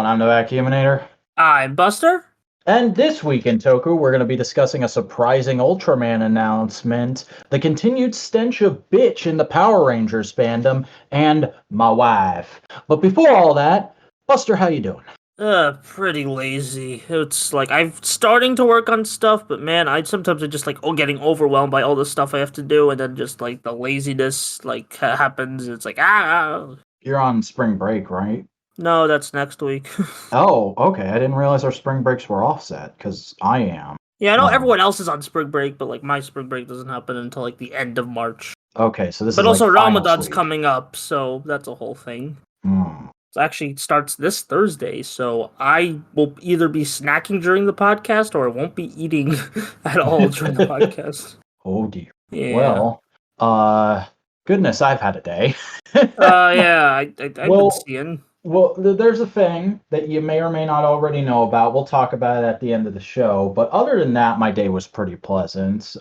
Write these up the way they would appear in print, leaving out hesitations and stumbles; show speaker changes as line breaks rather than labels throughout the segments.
going? I'm the Vacuuminator.
I'm Buster.
And this week in Toku, we're going to be discussing a surprising Ultraman announcement, the continued stench of bitch in the Power Rangers fandom, and my wife. But before all that, Buster, how you doing?
Pretty lazy. It's like I'm starting to work on stuff, but man, I sometimes just like getting overwhelmed by all the stuff I have to do, and then just like the laziness happens. It's like
You're on spring break, right?
No, that's next week.
Oh, okay. I didn't realize our spring breaks were offset, because I am.
Yeah, I know everyone else is on spring break, but like my spring break doesn't happen until like the end of March.
Okay, so this
But
is
also
like
Ramadan's
week.
coming up, so that's a whole thing.
Hmm.
It actually starts this Thursday, so I will either be snacking during the podcast or I won't be eating at all during the podcast.
Oh dear.
Yeah.
Well, goodness, I've had a day.
Yeah, I've been seeing.
Well, there's a thing that you may or may not already know about. We'll talk about it at the end of the show. But other than that, my day was pretty pleasant.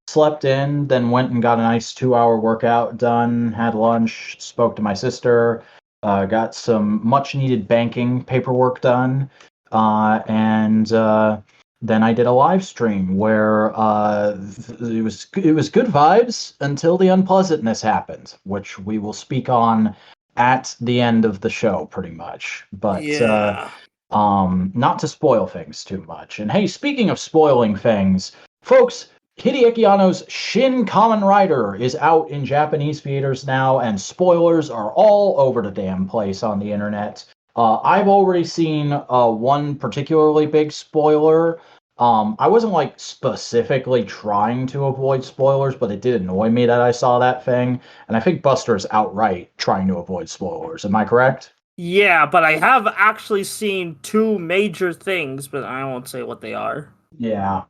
Slept in, then went and got a nice 2-hour workout done, had lunch, spoke to my sister, got some much-needed banking paperwork done, and then I did a live stream where it was good vibes until the unpleasantness happened, which we will speak on at the end of the show, pretty much. But
yeah.
Not to spoil things too much. And hey, speaking of spoiling things, folks, Hideaki Anno's Shin Kamen Rider is out in Japanese theaters now, and spoilers are all over the damn place on the internet. I've already seen one particularly big spoiler. I wasn't like specifically trying to avoid spoilers, but it did annoy me that I saw that thing. And I think Buster's outright trying to avoid spoilers. Am I correct?
Yeah, but I have actually seen two major things, but I won't say what they are.
Yeah.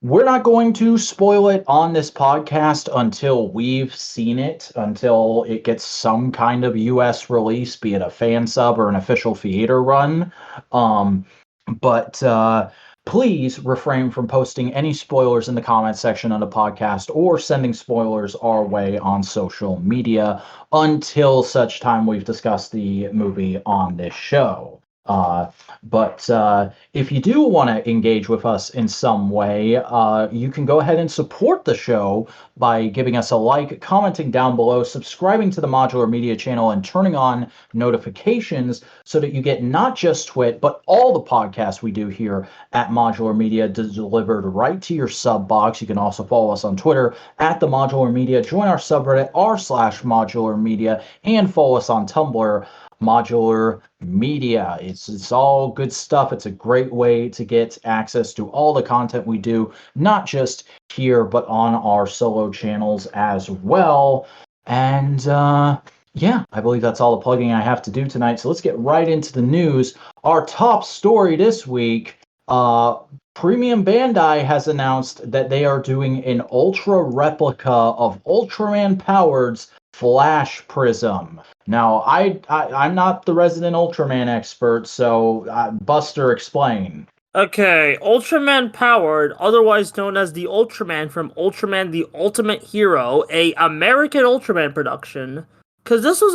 We're not going to spoil it on this podcast until we've seen it, until it gets some kind of US release, be it a fan sub or an official theater run. But please refrain from posting any spoilers in the comment section of the podcast or sending spoilers our way on social media until such time we've discussed the movie on this show. But if you do want to engage with us in some way, you can go ahead and support the show by giving us a like, commenting down below, subscribing to the Modular Media channel, and turning on notifications so that you get not just TWIT, but all the podcasts we do here at Modular Media delivered right to your sub box. You can also follow us on Twitter at the Modular Media, join our subreddit r/Modular Media, and follow us on Tumblr, Modular Media. It's all good stuff. It's a great way to get access to all the content we do, not just here, but on our solo channels as well. And yeah, I believe that's all the plugging I have to do tonight. So let's get right into the news. Our top story this week, Premium Bandai has announced that they are doing an Ultra replica of Ultraman Powered's Flash Prism. Now, I'm not the resident Ultraman expert, so Buster, explain.
Okay, Ultraman Powered, otherwise known as the Ultraman from Ultraman the Ultimate Hero, a American Ultraman production. Because this was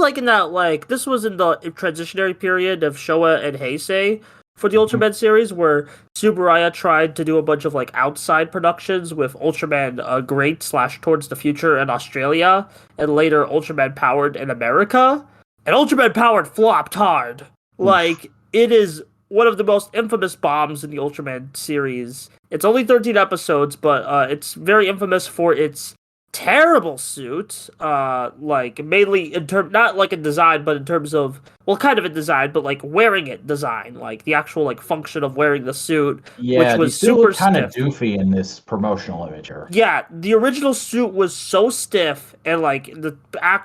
this was in the transitionary period of Showa and Heisei for the Ultraman series, where Tsuburaya tried to do a bunch of like outside productions with Ultraman Great / Towards the Future in Australia, and later Ultraman Powered in America. And Ultraman Powered flopped hard. Like, it is one of the most infamous bombs in the Ultraman series. It's only 13 episodes, but it's very infamous for its terrible suit, like mainly in not like in design, but in terms of, well, kind of in design, but like wearing it design, like the actual like function of wearing the suit,
yeah,
which was
still
super
look kind of
stiff.
doofy in this promotional image here.
Yeah, the original suit was so stiff, and like the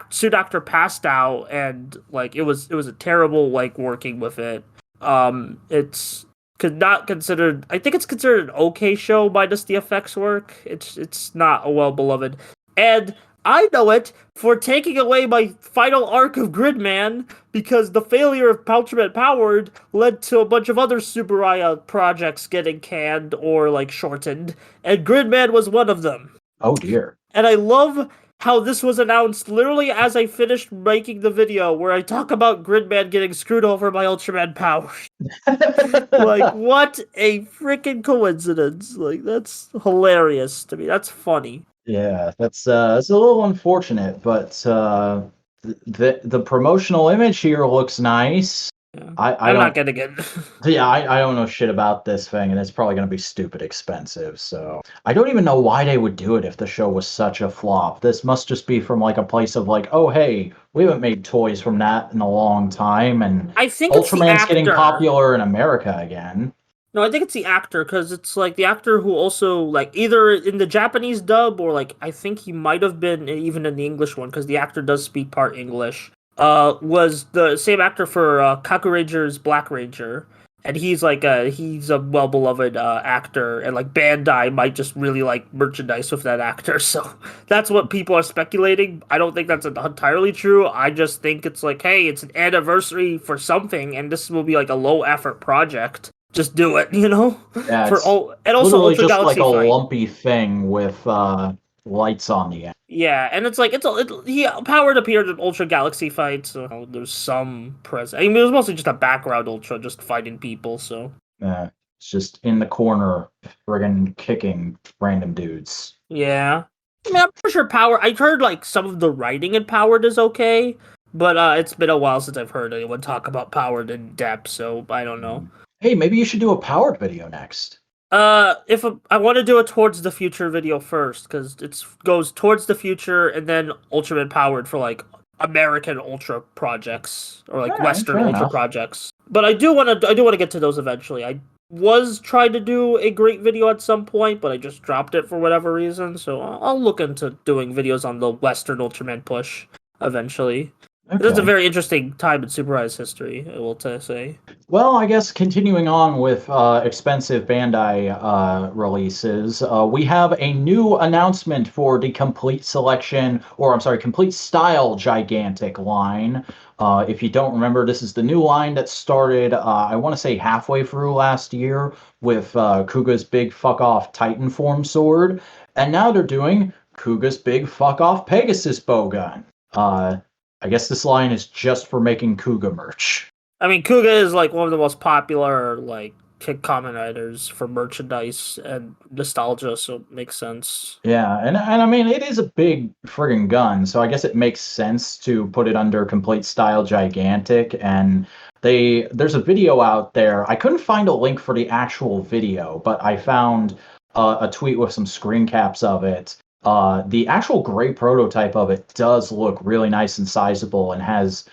suit actor passed out, and like it was a terrible like working with it. It's not considered. I think it's considered an okay show minus the effects work. It's not a well beloved, and I know it for taking away my final arc of Gridman, because the failure of Ultraman Powered led to a bunch of other Tsuburaya projects getting canned or like shortened, and Gridman was one of them.
Oh dear.
And I love how this was announced literally as I finished making the video where I talk about Gridman getting screwed over by Ultraman power. Like, what a freaking coincidence. Like, that's hilarious to me. That's funny.
Yeah, that's it's a little unfortunate, but the promotional image here looks nice.
Yeah.
I
I'm
don't
not getting it.
Yeah, I don't know shit about this thing, and it's probably going to be stupid expensive. So I don't even know why they would do it if the show was such a flop. This must just be from like a place of like, oh hey, we haven't made toys from that in a long time, and
I think it's the
Ultraman's getting
actor.
popular in America again.
No, I think it's the actor because it's like the actor who also like either in the Japanese dub or like I think he might have been even in the English one because the actor does speak part English. Was the same actor for Kakurenger's Black Ranger, and he's a well beloved actor, and like Bandai might just really like merchandise with that actor. So that's what people are speculating. I don't think that's entirely true. I just think it's like, hey, it's an anniversary for something, and this will be like a low effort project. Just do it, you know.
Yeah,
For
it's
all and also
literally
Ultra
just like
Galaxy
a
fight.
lumpy thing with lights on the end.
Yeah, and it's like he powered appeared in Ultra Galaxy fight, so there's some presence. I mean, it was mostly just a background Ultra, just fighting people. So
It's just in the corner, friggin' kicking random dudes.
yeah, I mean, I'm pretty sure Power. I heard like some of the writing in Powered is okay, but it's been a while since I've heard anyone talk about Powered in depth, so I don't know.
Hey, maybe you should do a powered video next.
If I want to do a towards the future video first, because it goes towards the future and then Ultraman powered for like American Ultra projects or like
Alright,
Western
fair
Ultra
enough.
projects. But I do want to get to those eventually. I was trying to do a great video at some point, but I just dropped it for whatever reason. So I'll look into doing videos on the Western Ultraman push eventually. That's a
Okay.
very interesting time in Super Rise history, I will say.
Well, I guess continuing on with expensive Bandai releases, we have a new announcement for the Complete Selection, or I'm sorry, Complete Style Gigantic line. If you don't remember, this is the new line that started, I want to say halfway through last year with Kuuga's Big Fuck Off Titan Form Sword, and now they're doing Kuuga's Big Fuck Off Pegasus Bowgun. I guess this line is just for making Kuuga merch.
I mean, Kuuga is like one of the most popular like Kamen writers for merchandise and nostalgia, so it makes sense.
Yeah, and I mean it is a big friggin' gun, so I guess it makes sense to put it under Complete Style Gigantic. And there's a video out there. I couldn't find a link for the actual video, but I found a tweet with some screen caps of it. The actual gray prototype of it does look really nice and sizable, and has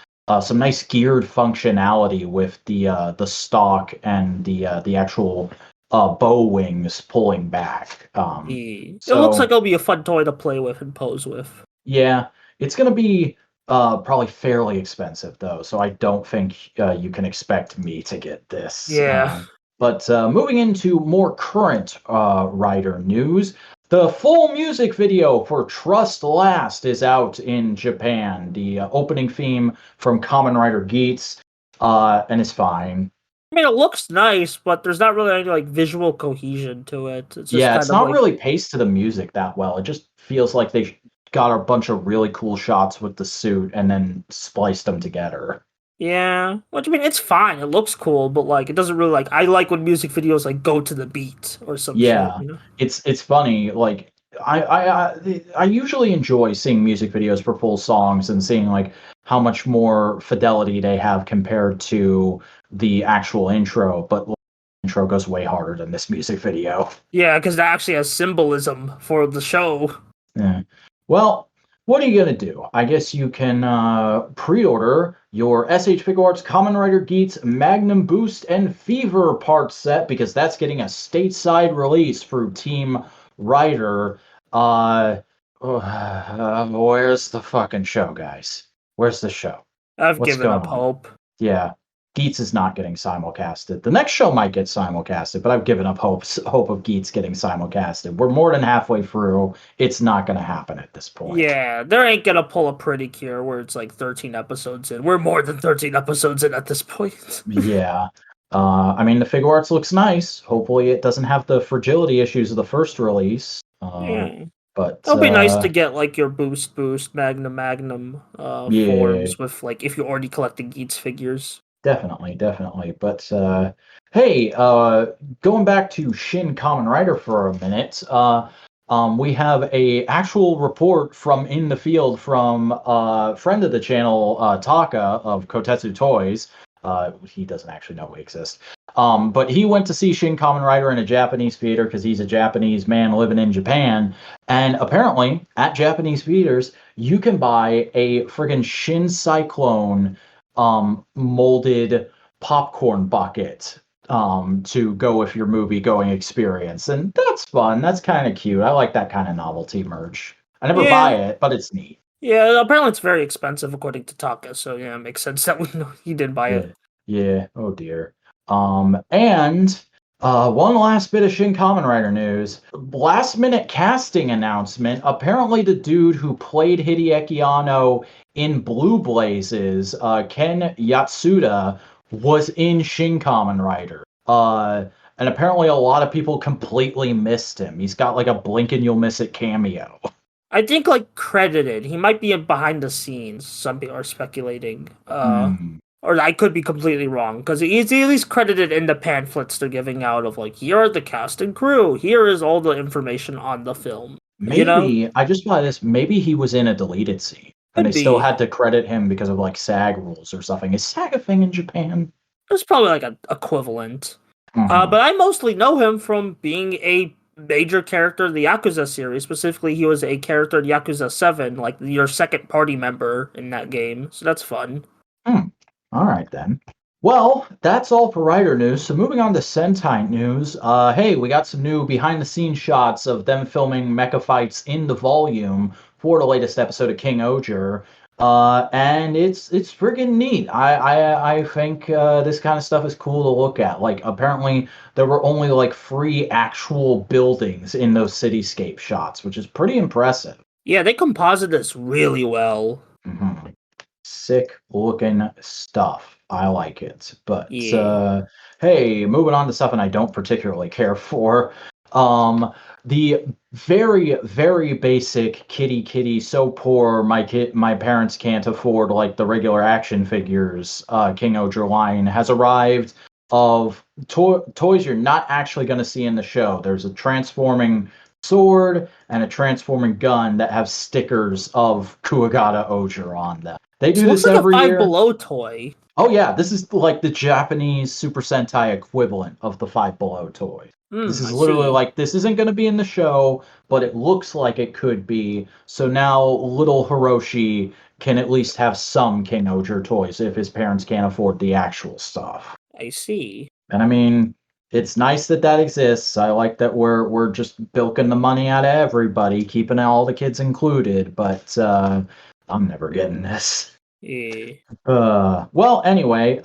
some nice geared functionality with the stock and the actual bow wings pulling back.
It
So
looks like it'll be a fun toy to play with and pose with.
yeah, it's gonna be probably fairly expensive though, so I don't think you can expect me to get this.
Yeah.
But moving into more current writer news, the full music video for Trust Last is out in Japan. The opening theme from Kamen Rider Geats, and it's fine.
I mean, it looks nice, but there's not really any like visual cohesion to it. It's just
Yeah,
kind
it's
of
not
like
really paced to the music that well. It just feels like they got a bunch of really cool shots with the suit and then spliced them together.
yeah. Which I mean, it's fine. It looks cool, but like it doesn't really like. I like when music videos like go to the beat or some shit.
Yeah,
You know?
it's funny. Like I usually enjoy seeing music videos for full songs and seeing like how much more fidelity they have compared to the actual intro. But the intro goes way harder than this music video.
Yeah, because that actually has symbolism for the show.
Yeah. Well, what are you gonna do? I guess you can pre-order your SH Figuarts Kamen Rider Geats Magnum Boost and Fever part set, because that's getting a stateside release through Team Rider. Where's the fucking show, guys? Where's the show?
I've
What's
given
going
up
on?
hope.
Yeah. Geats is not getting simulcasted. The next show might get simulcasted, but I've given up hope of Geats getting simulcasted. We're more than halfway through. It's not going to happen at this point.
Yeah, there ain't gonna pull a Pretty Cure where it's like 13 episodes in. We're more than 13 episodes in at this point.
Yeah. I mean, the Figuarts looks nice. Hopefully it doesn't have the fragility issues of the first release.
Yeah.
But
It'll be nice to get like your boost, Magnum
yeah,
forms with like if you're already collecting Geats figures.
definitely. But hey, going back to Shin Kamen Rider for a minute, we have a actual report from in the field from friend of the channel, Taka of Kotetsu Toys. He doesn't actually know we exist. But he went to see Shin Kamen Rider in a Japanese theater because he's a Japanese man living in Japan. And apparently, at Japanese theaters, you can buy a friggin' Shin Cyclone molded popcorn bucket to go with your movie going experience. And that's fun. That's kind of cute. I like that kind of novelty merch. I never buy it, but it's neat.
Yeah, apparently it's very expensive according to Taka, so yeah, it makes sense that we know he did buy it.
Yeah. Oh dear. And one last bit of Shin Kamen Rider news. Last minute casting announcement. Apparently the dude who played Hideaki Anno in Blue Blazes, Ken Yatsuda, was in Shin Kamen Rider. And apparently a lot of people completely missed him. He's got like a blink and you'll miss it cameo.
I think like credited. He might be in behind the scenes. Some people are speculating. Or I could be completely wrong because he's at least credited in the pamphlets they're giving out of like here are the cast and crew. Here is all the information on the film.
Maybe I just thought this. Maybe he was in a deleted scene, and they still had to credit him because of like SAG rules or something. Is SAG a thing in Japan?
It's probably like an equivalent. But I mostly know him from being a major character in the Yakuza series. Specifically, he was a character in Yakuza 7, like your second party member in that game. So that's fun.
All right, then. Well, that's all for Rider news. So moving on to Sentai news. Hey, we got some new behind-the-scenes shots of them filming mecha fights in the volume for the latest episode of King-Ohger. And it's friggin' neat. I think this kind of stuff is cool to look at. Like, apparently there were only like 3 actual buildings in those cityscape shots, which is pretty impressive.
Yeah, they composite this really well.
Sick looking stuff. I like it. But hey, moving on to something I don't particularly care for. The very, very basic kitty, so poor my parents can't afford like the regular action figures King-Ohger line has arrived of toys you're not actually going to see in the show. There's a transforming sword and a transforming gun that have stickers of Kuuga on them. They do this every year.
Five Below toy.
Oh yeah, this is like the Japanese Super Sentai equivalent of the Five Below toy. This is literally like, this isn't going to be in the show, but it looks like it could be. So now little Hiroshi can at least have some King-Ohger toys if his parents can't afford the actual stuff.
I see.
And I mean, it's nice that exists. I like that we're just bilking the money out of everybody, keeping all the kids included, but I'm never getting this.
Yeah.
Well, anyway,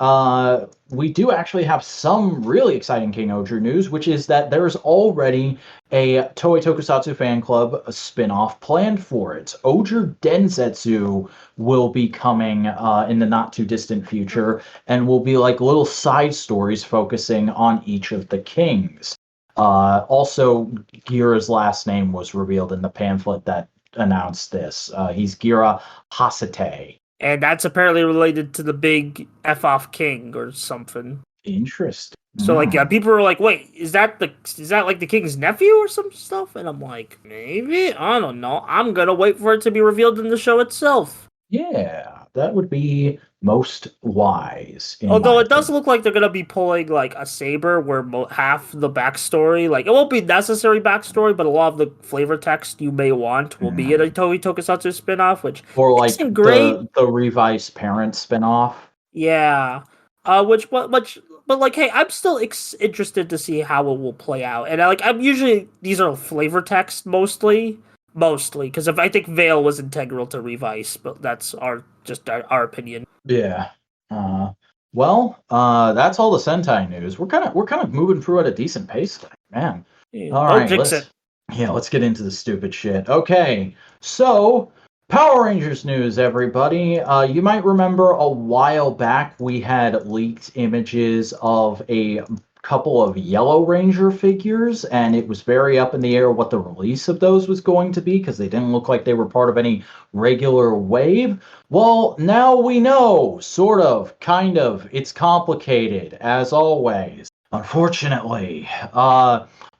we do actually have some really exciting King-Ohger news, which is that there's already a Toei Tokusatsu fan club spin-off planned for it. Ohger Densetsu will be coming in the not too distant future, and will be like little side stories focusing on each of the kings. Also, Gira's last name was revealed in the pamphlet that announced this. He's Gira Hasate.
And that's apparently related to the big F-off king or something.
Interesting.
So like, yeah, people were like, "Wait, is that like the king's nephew or some stuff?" And I'm like, maybe, I don't know. I'm gonna wait for it to be revealed in the show itself.
Yeah, that would be most wise.
Although it does look like they're gonna be pulling like a saber, where half the backstory, like it won't be necessary backstory, but a lot of the flavor text you may want will be in a Toei Tokusatsu spinoff, which
or like the Revice parent spinoff.
Yeah, but like, hey, I'm still interested to see how it will play out, and I'm usually these are flavor text mostly because if I think Veil was integral to Revice, but that's our opinion.
Yeah. Well, that's all the Sentai news. We're kind of moving through at a decent pace, man. All right, let's get into the stupid shit. Okay, so Power Rangers news, everybody. You might remember a while back we had leaked images of a couple of Yellow Ranger figures, and it was very up in the air what the release of those was going to be because they didn't look like they were part of any regular wave. Well, now we know, sort of, kind of. It's complicated, as always. Unfortunately,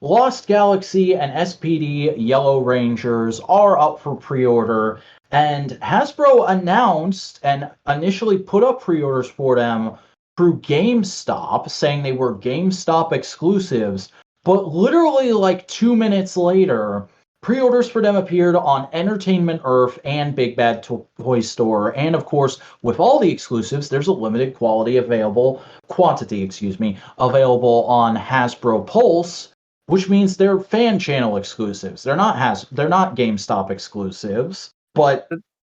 Lost Galaxy and SPD Yellow Rangers are up for pre-order, and Hasbro announced and initially put up pre-orders for them through GameStop, saying they were GameStop exclusives, but literally like 2 minutes later, pre-orders for them appeared on Entertainment Earth and Big Bad Toy Store, and of course, with all the exclusives, there's a limited quantity available on Hasbro Pulse, which means they're fan channel exclusives. They're not GameStop exclusives, but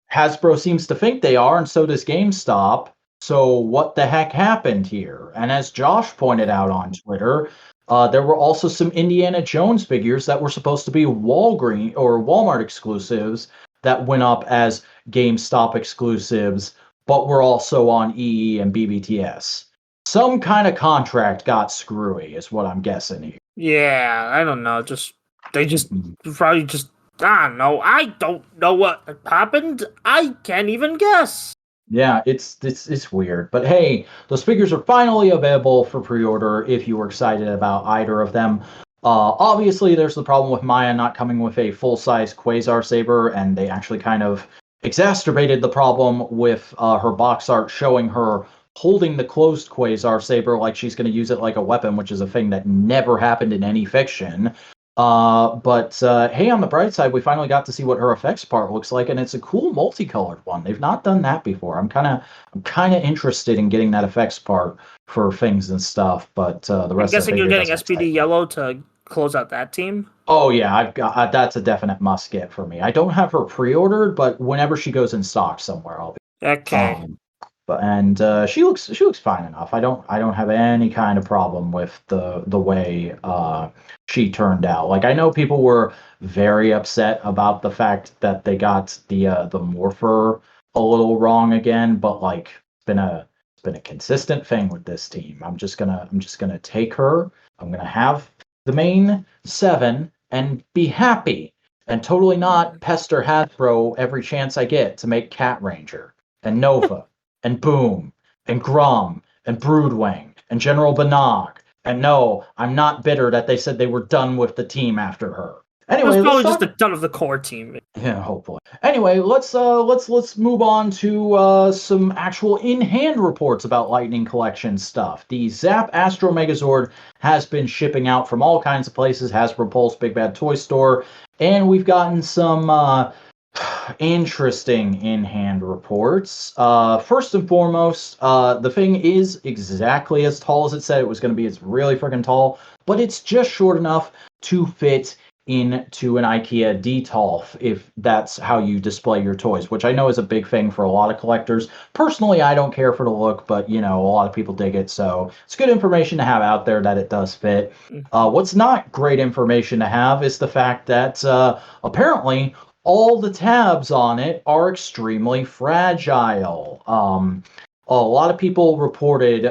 Hasbro seems to think they are, and so does GameStop. So what the heck happened here? And as Josh pointed out on Twitter, there were also some Indiana Jones figures that were supposed to be Walmart exclusives that went up as GameStop exclusives, but were also on EE and BBTS. Some kind of contract got screwy, is what I'm guessing here.
Yeah, I don't know. They probably just, I don't know. I don't know what happened. I can't even guess.
Yeah, it's weird. But hey, those figures are finally available for pre-order if you were excited about either of them. Obviously, there's the problem with Maya not coming with a full-size Quasar Saber, and they actually kind of exacerbated the problem with her box art showing her holding the closed Quasar Saber like she's going to use it like a weapon, which is a thing that never happened in any fiction. But hey, on the bright side, we finally got to see what her effects part looks like, and it's a cool multicolored one. They've not done that before. I'm kind of interested in getting that effects part for things and stuff. But the rest
I'm
of the
guessing you're getting SPD Yellow to close out that team.
Oh yeah, I've got that's a definite must get for me. I don't have her pre-ordered, but whenever she goes in stock somewhere, I'll be
okay.
And she looks fine enough. I don't have any kind of problem with the way she turned out. Like, I know people were very upset about the fact that they got the morpher a little wrong again, but like it's been a consistent thing with this team. I'm just gonna take her. I'm gonna have the main 7 and be happy and totally not pester Hasbro every chance I get to make Cat Ranger and Nova and Boom and Grum and Broodwing and General Banag. And no, I'm not bitter that they said they were done with the team after her. Anyway,
it's probably just the done of the core team.
Yeah, hopefully. Anyway, let's move on to some actual in-hand reports about Lightning Collection stuff. The Zap Astro Megazord has been shipping out from all kinds of places, Hasbro Pulse, Big Bad Toy Store, and we've gotten some interesting in-hand reports. First and foremost, the thing is exactly as tall as it said it was going to be. It's really freaking tall, but it's just short enough to fit into an IKEA Detolf if that's how you display your toys, which I know is a big thing for a lot of collectors. Personally, I don't care for the look, but you know, a lot of people dig it, so it's good information to have out there that it does fit. What's not great information to have is the fact that apparently all the tabs on it are extremely fragile. A lot of people reported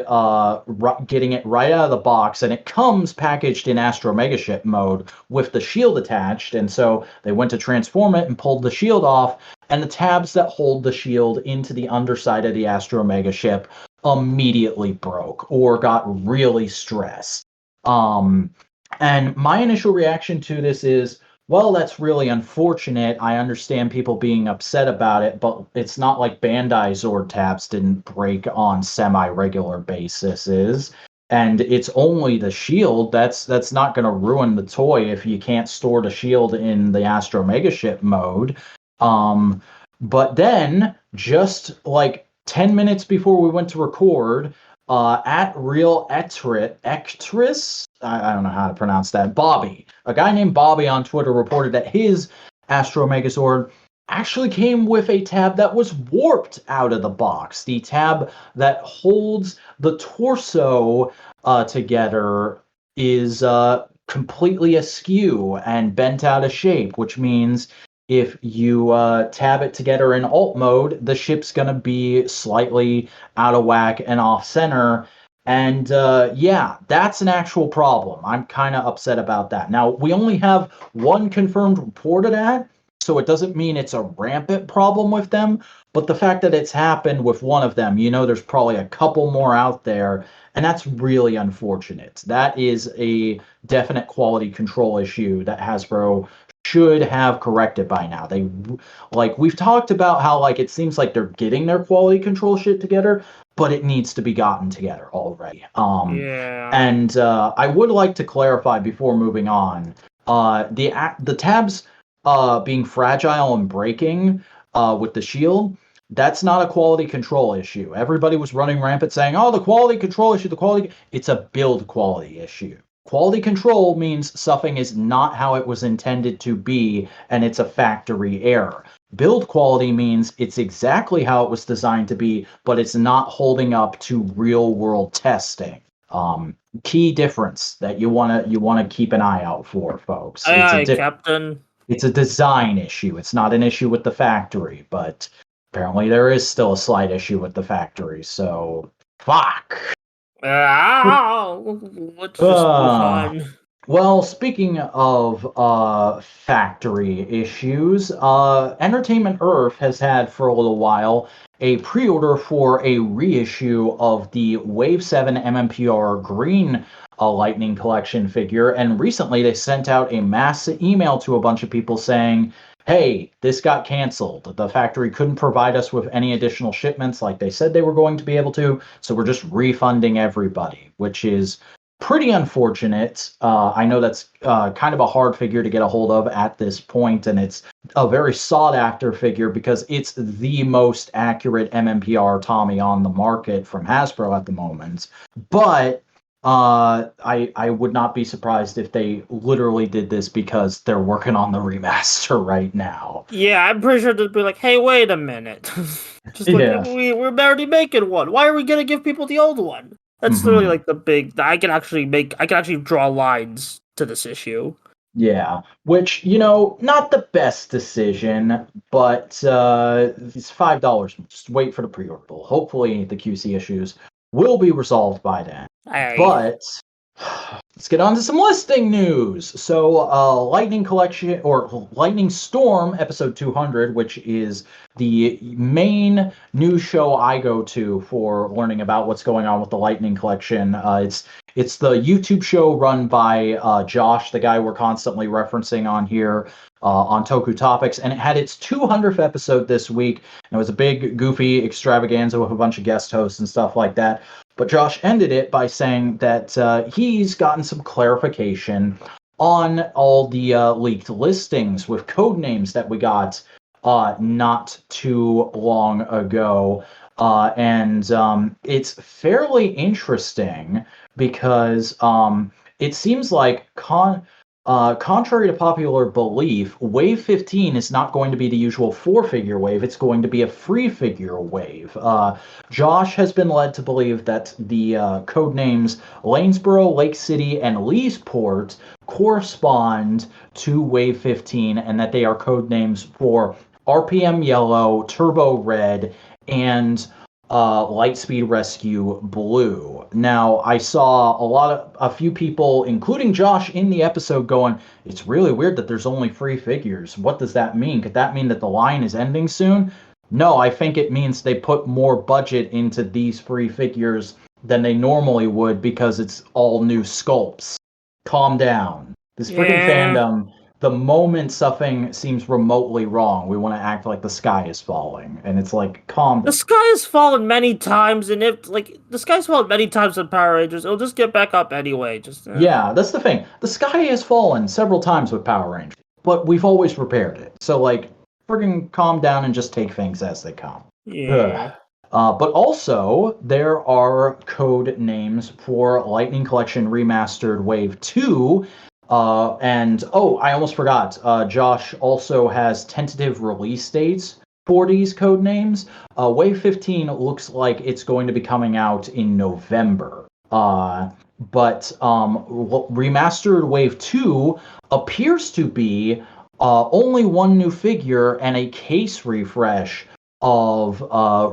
getting it right out of the box, and it comes packaged in Astro Megaship mode with the shield attached, and so they went to transform it and pulled the shield off, and the tabs that hold the shield into the underside of the Astro Megaship immediately broke or got really stressed. And my initial reaction to this is, well, that's really unfortunate. I understand people being upset about it, but it's not like Bandai Zord tabs didn't break on semi-regular basis. And it's only the shield. That's not going to ruin the toy if you can't store the shield in the Astro Megaship mode. But then, just like 10 minutes before we went to record, at Real Ectris, I don't know how to pronounce that, Bobby, a guy named Bobby on Twitter reported that his Astro Megazord actually came with a tab that was warped out of the box. The tab that holds the torso together is completely askew and bent out of shape, which means if you tab it together in alt mode, the ship's going to be slightly out of whack and off center. And yeah, that's an actual problem. I'm kind of upset about that. Now, we only have one confirmed report of that, so it doesn't mean it's a rampant problem with them. But the fact that it's happened with one of them, there's probably a couple more out there, and that's really unfortunate. That is a definite quality control issue that Hasbro should have corrected by now. We've talked about how it seems like they're getting their quality control shit together, but it needs to be gotten together already.
Yeah.
And I would like to clarify before moving on, the tabs being fragile and breaking with the shield, that's not a quality control issue. Everybody was running rampant saying, oh, the quality control issue, it's a build quality issue. Quality control means something is not how it was intended to be, and it's a factory error. Build quality means it's exactly how it was designed to be, but it's not holding up to real world testing. Key difference that you wanna keep an eye out for, folks.
Aye, Captain.
It's a design issue. It's not an issue with the factory, but apparently there is still a slight issue with the factory. So fuck.
Let's just move on.
Well, speaking of factory issues, Entertainment Earth has had for a little while a pre-order for a reissue of the Wave 7 MMPR Green Lightning Collection figure, and recently they sent out a mass email to a bunch of people saying, hey, this got canceled. The factory couldn't provide us with any additional shipments like they said they were going to be able to, so we're just refunding everybody, which is pretty unfortunate. I know that's kind of a hard figure to get a hold of at this point, and it's a very sought-after figure because it's the most accurate MMPR Tommy on the market from Hasbro at the moment. But I would not be surprised if they literally did this because they're working on the remaster right now.
Yeah, I'm pretty sure they'd be like, hey, wait a minute. Just like,
Yeah.
we're already making one. Why are we gonna give people the old one? That's literally like the big. I can actually draw lines to this issue.
Yeah, which, not the best decision, but it's $5. Just wait for the pre-order. Hopefully the QC issues will be resolved by then.
Aye.
But let's get on to some listing news. So, Lightning Collection, or Lightning Storm, episode 200, which is the main news show I go to for learning about what's going on with the Lightning Collection. It's the YouTube show run by Josh, the guy we're constantly referencing on here on Toku Topics, and it had its 200th episode this week. And it was a big, goofy extravaganza with a bunch of guest hosts and stuff like that. But Josh ended it by saying that he's gotten some clarification on all the leaked listings with code names that we got not too long ago. And it's fairly interesting because it seems like contrary to popular belief, Wave 15 is not going to be the usual 4-figure wave. It's going to be a 3-figure wave. Josh has been led to believe that the code names Lanesboro, Lake City, and Leesport correspond to Wave 15, and that they are code names for RPM Yellow, Turbo Red, and Lightspeed Rescue Blue. Now, I saw a few people, including Josh, in the episode going, it's really weird that there's only 3 figures. What does that mean? Could that mean that the line is ending soon? No, I think it means they put more budget into these 3 figures than they normally would because it's all new sculpts. Calm down. This freaking fandom, the moment something seems remotely wrong, we want to act like the sky is falling, and it's like, calm down.
The sky has fallen many times, and if the sky's fallen many times in Power Rangers, it'll just get back up anyway.
Yeah, that's the thing. The sky has fallen several times with Power Rangers, but we've always repaired it. So friggin' calm down and just take things as they come.
Yeah.
But also, there are code names for Lightning Collection Remastered Wave 2. And I almost forgot. Josh also has tentative release dates for these code names. Wave 15 looks like it's going to be coming out in November. But Remastered Wave 2 appears to be only one new figure and a case refresh of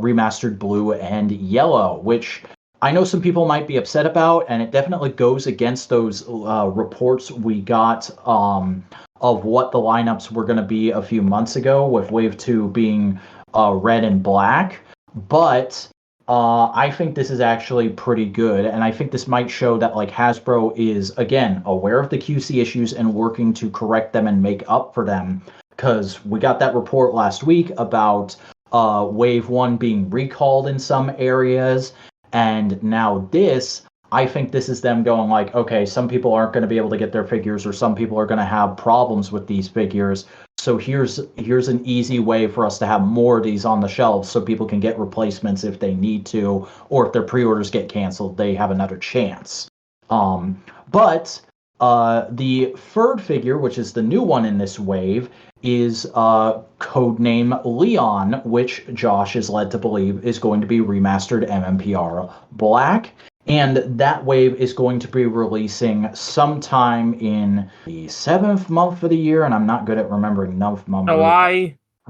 Remastered Blue and Yellow, which I know some people might be upset about, and it definitely goes against those reports we got of what the lineups were going to be a few months ago, with Wave 2 being red and black. But I think this is actually pretty good, and I think this might show that like Hasbro is, again, aware of the QC issues and working to correct them and make up for them. Because we got that report last week about Wave 1 being recalled in some areas, and now this, I think this is them going like, okay, some people aren't going to be able to get their figures, or some people are going to have problems with these figures. So here's an easy way for us to have more of these on the shelves so people can get replacements if they need to, or if their pre-orders get canceled, they have another chance. But the third figure, which is the new one in this wave, is codename Leon, which Josh is led to believe is going to be remastered MMPR Black. And that wave is going to be releasing sometime in the 7th month of the year, and I'm not good at remembering month.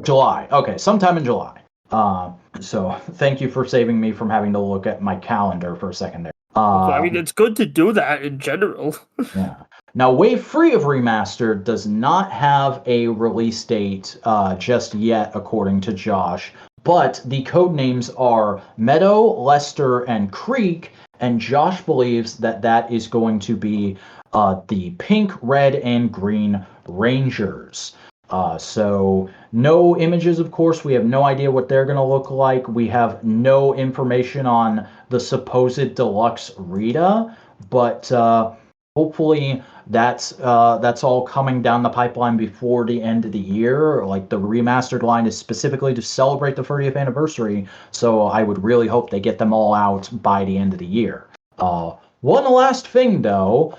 July. Okay, sometime in July. So thank you for saving me from having to look at my calendar for a second there.
I mean, it's good to do that in general.
Yeah. Now, Wave 3 of Remastered does not have a release date just yet, according to Josh, but the code names are Meadow, Lester, and Creek, and Josh believes that that is going to be the pink, red, and green Rangers. So no images, of course. We have no idea what they're going to look like. We have no information on the supposed deluxe Rita, but hopefully that's all coming down the pipeline before the end of the year. Like, the remastered line is specifically to celebrate the 30th anniversary, so I would really hope they get them all out by the end of the year. One last thing, though,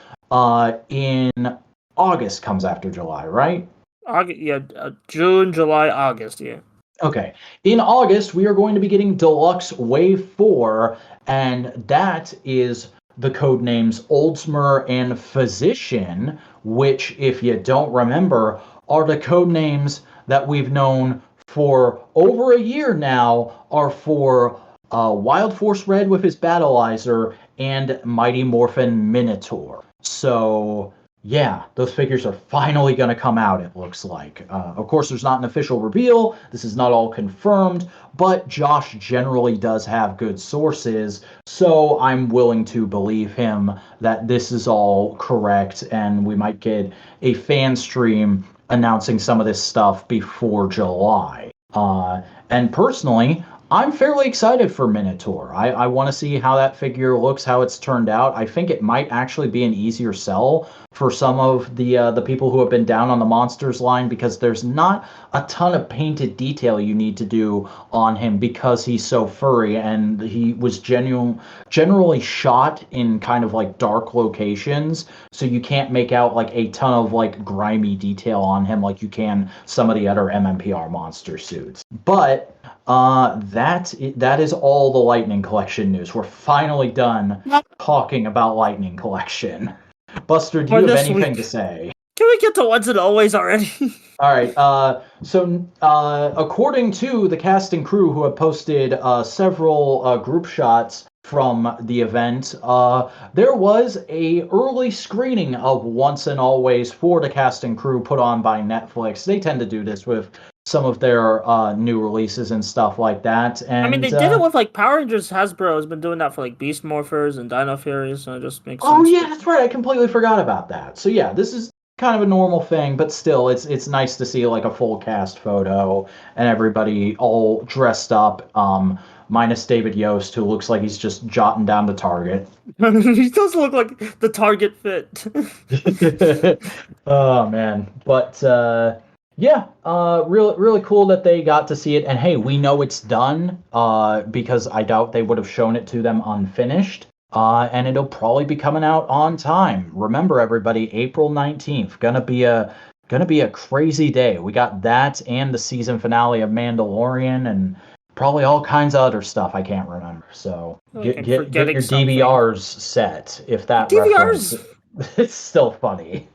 in August comes after July, right?
June, July, August, yeah.
Okay. In August, we are going to be getting Deluxe Wave 4, and that is the code names Oldsmer and Physician, which, if you don't remember, are the code names that we've known for over a year now are for Wild Force Red with his Battleizer and Mighty Morphin Minotaur. So yeah, those figures are finally going to come out, it looks like. Of course, there's not an official reveal. This is not all confirmed, but Josh generally does have good sources, so I'm willing to believe him that this is all correct, and we might get a fan stream announcing some of this stuff before July. And personally, I'm fairly excited for Minotaur. I want to see how that figure looks, how it's turned out. I think it might actually be an easier sell for some of the people who have been down on the Monsters line, because there's not a ton of painted detail you need to do on him because he's so furry, and he was generally shot in kind of like dark locations, so you can't make out like a ton of like grimy detail on him like you can some of the other MMPR monster suits. But that is all the Lightning Collection news. We're finally done talking about Lightning Collection. Buster, do you have anything to say?
Can we get to once and always already?
All right. So according to the cast and crew who have posted several group shots from the event, there was a early screening of Once and Always for the cast and crew put on by Netflix. They tend to do this with some of their new releases and stuff like that. And
I mean, they did it with like Power Rangers. Hasbro has been doing that for like Beast Morphers and Dino Furies, so it just makes sense.
Oh yeah, that's right. I completely forgot about that. So yeah, this is kind of a normal thing, but still, it's nice to see like a full cast photo and everybody all dressed up. Minus David Yost, who looks like he's just jotting down the target.
He does look like the target fit.
Oh man, but yeah, really cool that they got to see it. And hey, we know it's done because I doubt they would have shown it to them unfinished. And it'll probably be coming out on time. Remember, everybody, April 19th, gonna be a crazy day. We got that and the season finale of Mandalorian and probably all kinds of other stuff I can't remember. So get your DVRs set if that
DVRs.
Reference. It's still funny.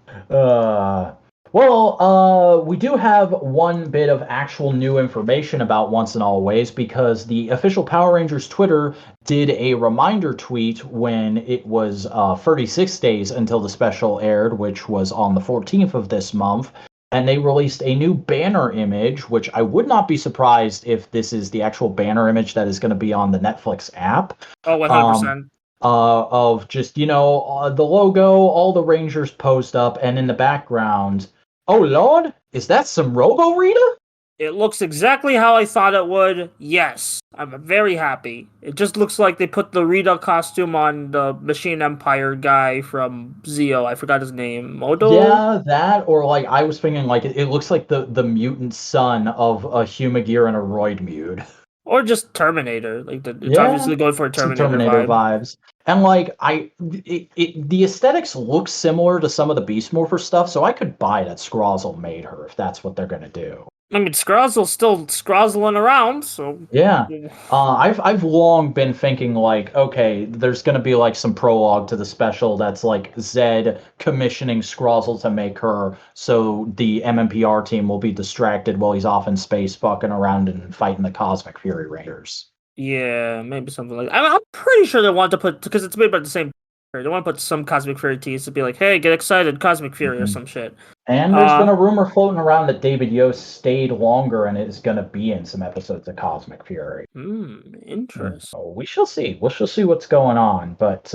Well, we do have one bit of actual new information about Once and Always because the official Power Rangers Twitter did a reminder tweet when it was 36 days until the special aired, which was on the 14th of this month. And they released a new banner image, which I would not be surprised if this is the actual banner image that is going to be on the Netflix app.
Oh, 100%.
Of just, the logo, all the Rangers posed up, and in the background, oh Lord, is that some Robo-Rita?
It looks exactly how I thought it would. Yes, I'm very happy. It just looks like they put the Rita costume on the Machine Empire guy from Zeo. I forgot his name. Modo?
Yeah, that, or like, I was thinking, like, it looks like the mutant son of a Humagear and a Roidmude.
Or just Terminator. It's obviously going for a Terminator vibe.
Vibes. And like the aesthetics look similar to some of the Beast Morpher stuff, so I could buy that Scrozzle made her if that's what they're gonna do.
I mean, Scrozzle's still scrozzling around, so
yeah. I've long been thinking like, okay, there's gonna be like some prologue to the special that's like Zed commissioning Scrozzle to make her, so the MMPR team will be distracted while he's off in space, fucking around and fighting the Cosmic Fury Rangers.
Yeah, maybe something like that. I'm pretty sure they want to put, because it's made by the same. They want to put some Cosmic Fury tease to be like, hey, get excited, Cosmic Fury or some shit.
And there's been a rumor floating around that David Yost stayed longer and is going to be in some episodes of Cosmic Fury.
Interesting.
So we shall see. We shall see what's going on. But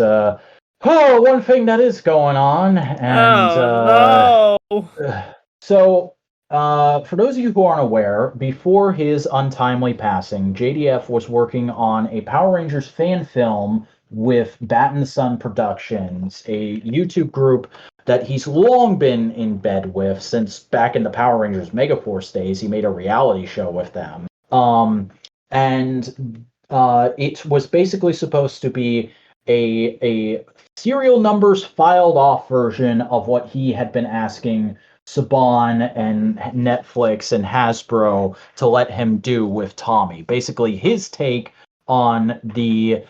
one thing that is going on, and so for those of you who aren't aware, before his untimely passing, JDF was working on a Power Rangers fan film with Bat in the Sun Productions, a YouTube group that he's long been in bed with since back in the Power Rangers Megaforce days. He made a reality show with them. And it was basically supposed to be a serial numbers filed off version of what he had been asking Saban and Netflix and Hasbro to let him do with Tommy. Basically, his take on the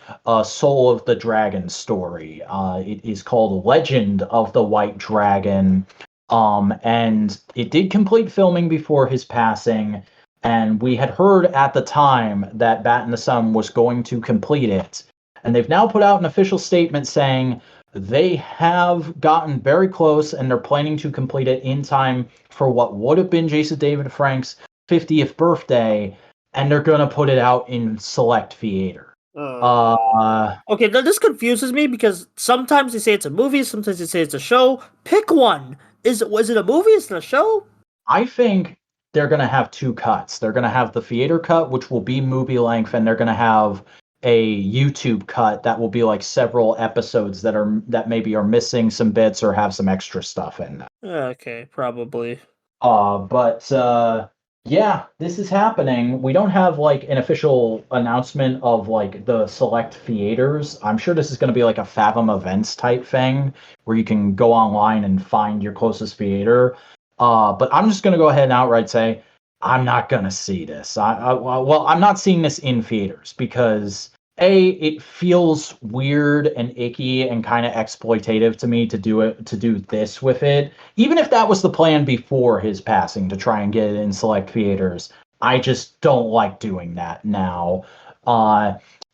Soul of the Dragon story. It is called Legend of the White Dragon, and it did complete filming before his passing, and we had heard at the time that Bat in the Sun was going to complete it, and they've now put out an official statement saying they have gotten very close, and they're planning to complete it in time for what would have been Jason David Frank's 50th birthday, and they're gonna put it out in select theater.
Okay, now this confuses me because sometimes they say it's a movie, sometimes they say it's a show. Pick one. Was it a movie? Is it a show?
I think they're gonna have two cuts. They're gonna have the theater cut, which will be movie length, and they're gonna have a YouTube cut that will be like several episodes that maybe are missing some bits or have some extra stuff in them.
Okay, probably.
Yeah, this is happening. We don't have like an official announcement of like the select theaters. I'm sure this is going to be like a Fathom Events type thing where you can go online and find your closest theater. But I'm just going to go ahead and outright say I'm not going to see this. I'm not seeing this in theaters because it feels weird and icky and kind of exploitative to me to do this with it. Even if that was the plan before his passing to try and get it in select theaters, I just don't like doing that now.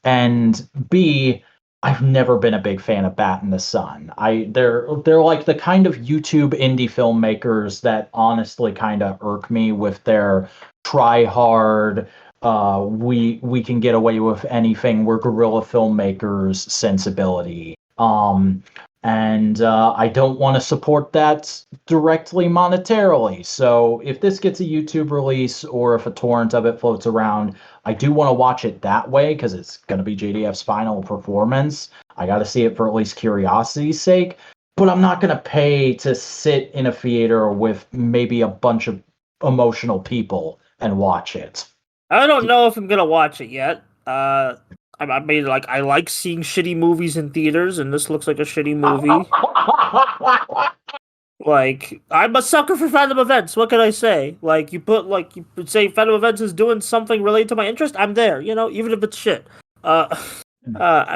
And B, I've never been a big fan of Bat in the Sun. They're like the kind of YouTube indie filmmakers that honestly kind of irk me with their try hard, we can get away with anything, we're guerrilla filmmakers sensibility. And I don't want to support that directly monetarily. So if this gets a YouTube release or if a torrent of it floats around, I do want to watch it that way because it's going to be JDF's final performance. I got to see it for at least curiosity's sake. But I'm not going to pay to sit in a theater with maybe a bunch of emotional people and watch it.
I don't know if I'm going to watch it yet. I mean, like, I like seeing shitty movies in theaters, and this looks like a shitty movie. Like, I'm a sucker for Fathom Events. What can I say? Like, you say Fathom Events is doing something related to my interest, I'm there. Even if it's shit. I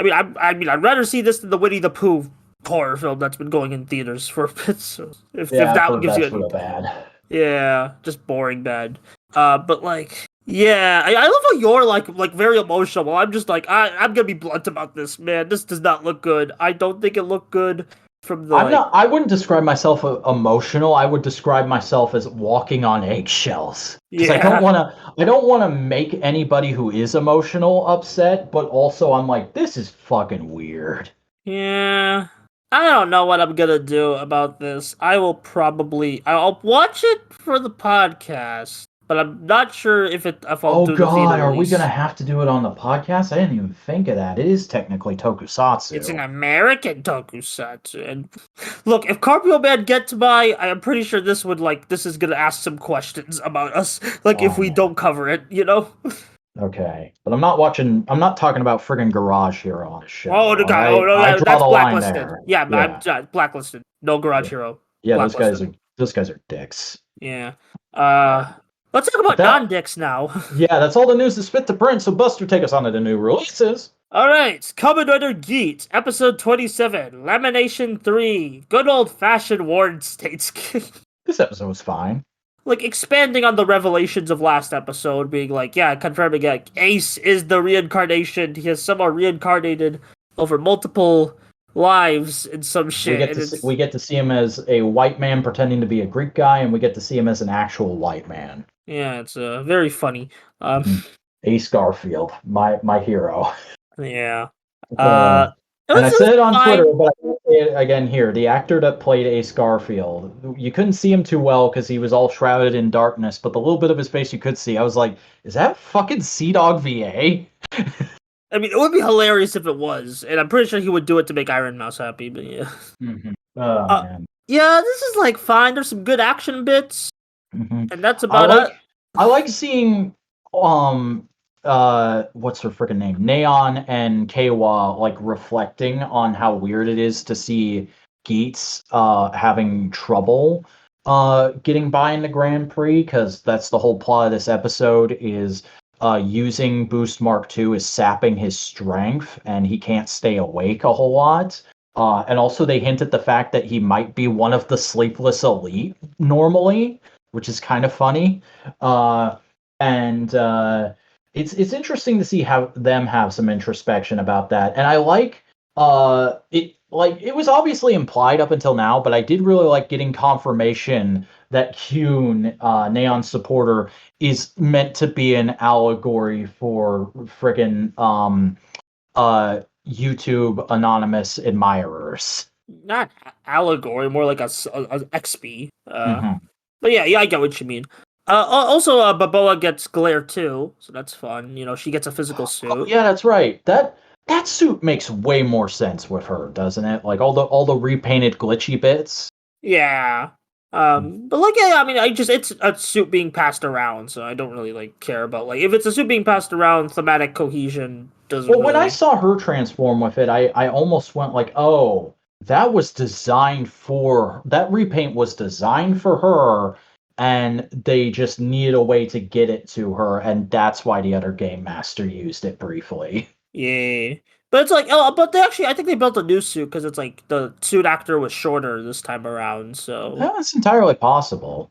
mean, I'd rather see this than the Winnie the Pooh horror film that's been going in theaters for a bit. So if
Yeah, I've
that
heard
gives you
that's real bad.
yeah, just boring bad. But like, yeah, I love how you're like very emotional. I'm just like, I'm gonna be blunt about this, man. This does not look good. I don't think it looked good from the
I'm not. I wouldn't describe myself emotional. I would describe myself as walking on eggshells because I don't
yeah,
want to. I don't want to make anybody who is emotional upset, but also I'm like, this is fucking weird.
yeah. I don't know what I'm gonna do about this. I'll watch it for the podcast, but I'm not sure if I'll
Oh
do the theater
God, are we gonna
release.
have to do it on the podcast? I didn't even think of that. It is technically
It's an
tokusatsu.
American tokusatsu, and look, if Carpio Man gets by, I am pretty sure this is gonna ask some questions about us, like if
Oh
we
man.
don't cover it, you know?
Okay, but I'm not watching. I'm not talking about friggin' Garage Hero on the show.
Oh, the
All
guy. Oh
right,
no,
I draw
that's
the line
blacklisted.
there.
Yeah, I'm
Yeah,
blacklisted. No Garage
yeah,
Hero.
yeah.
Blacklisted.
Those guys are dicks.
Yeah.
All right,
Let's talk
but
about
that
non-dicks now.
yeah, that's all the news that's fit to print. So Buster, take us on to the new releases.
All right, Kamen Rider Geats, episode 27, Lamination 3, good old-fashioned Warren States.
This episode was fine.
Like expanding on the revelations of last episode, being like, yeah, confirming like Ace is the reincarnation. He has somehow reincarnated over multiple lives and some shit.
We get to see him as a white man pretending to be a Greek guy, and we get to see him as an actual white man.
Yeah, it's very funny.
Ace Garfield, my hero.
Yeah.
Uh, and I
It
said
was
it on
fine.
Twitter, but I will say it again here. The actor that played Ace Garfield, you couldn't see him too well because he was all shrouded in darkness, but the little bit of his face you could see, I was like, is that fucking Sea Dog VA?
I mean, it would be hilarious if it was, and I'm pretty sure he would do it to make Iron Mouse happy. But yeah.
Mm-hmm. Oh,
Uh,
man.
yeah, this is like fine. There's some good action bits,
Mm-hmm.
and that's about it.
I like seeing what's her freaking name? Neon and Kawa like reflecting on how weird it is to see Geats having trouble getting by in the Grand Prix, because that's the whole plot of this episode is using Boost Mark II is sapping his strength and he can't stay awake a whole lot. And also they hint at the fact that he might be one of the sleepless elite normally, which is kind of funny. And it's interesting to see how them have some introspection about that. And I like it was obviously implied up until now, but I did really like getting confirmation that Kyun, Neon's supporter, is meant to be an allegory for friggin' YouTube anonymous admirers.
Not allegory, more like a XP.
Mm-hmm.
But yeah, I get what you mean. Also, Baboa gets Glare too, so that's fun. You know, she gets a physical suit.
Oh, yeah, that's right. That suit makes way more sense with her, doesn't it? Like all the repainted glitchy bits.
Yeah. But like, yeah, I mean, it's a suit being passed around, so I don't really like care about like if it's a suit being passed around, thematic cohesion doesn't.
Well, when I
really...
saw her transform with it, I almost went like, oh, that repaint was designed for her, and they just needed a way to get it to her, and that's why the other game master used it briefly.
Yeah, but it's like, but I think they built a new suit because it's like the suit actor was shorter this time around, so
That's entirely possible.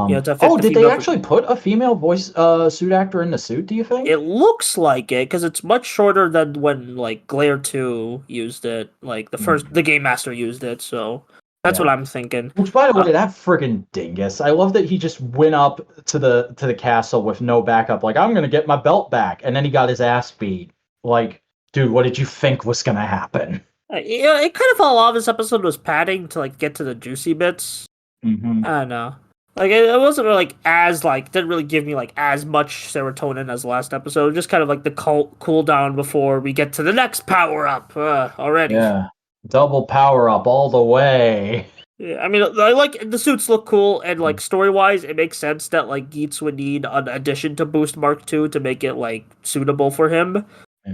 yeah, to fit the
Did they
female
actually put a female voice suit actor in the suit, do you think?
It looks like it because it's much shorter than when like Glare 2 used it, like the Game Master used it, so that's what I'm thinking.
Which, by the way, that friggin' dingus! I love that he just went up to the castle with no backup. Like, I'm gonna get my belt back, and then he got his ass beat. Like, dude, what did you think was gonna happen?
Yeah, it kind of fell off. This episode was padding to like get to the juicy bits.
Mm-hmm.
I don't know. Like it wasn't really like as like didn't really give me like as much serotonin as the last episode. Just kind of like the cool down before we get to the next power up already.
Yeah, double power up all the way.
Yeah, I mean, I like the suits look cool, and like story wise, it makes sense that like Geats would need an addition to Boost Mark II to make it like suitable for him.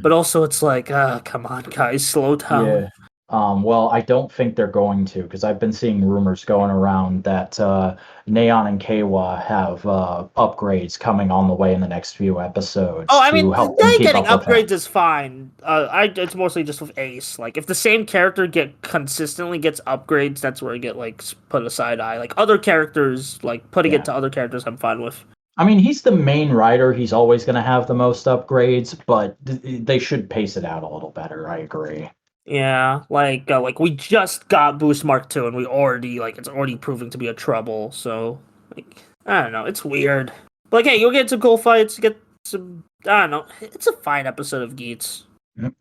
But also, it's like, come on, guys, slow down.
Yeah. Well, I don't think they're going to, because I've been seeing rumors going around that Neon and Kawa have upgrades coming on the way in the next few episodes
Oh, I
to
mean,
help them
they
keep
getting
up with him.
upgrades is fine. It's mostly just with Ace. Like, if the same character consistently gets upgrades, that's where I get like put a side eye. Like other characters, like putting
Yeah.
it to other characters, I'm fine with.
I mean, he's the main rider. He's always going to have the most upgrades, but they should pace it out a little better. I agree.
Yeah, like we just got Boost Mark 2 and we already it's already proving to be a trouble. So like I don't know, it's weird. But like, hey, you'll get some cool fights. Get some I don't know. It's a fine episode of Geats.
Yep.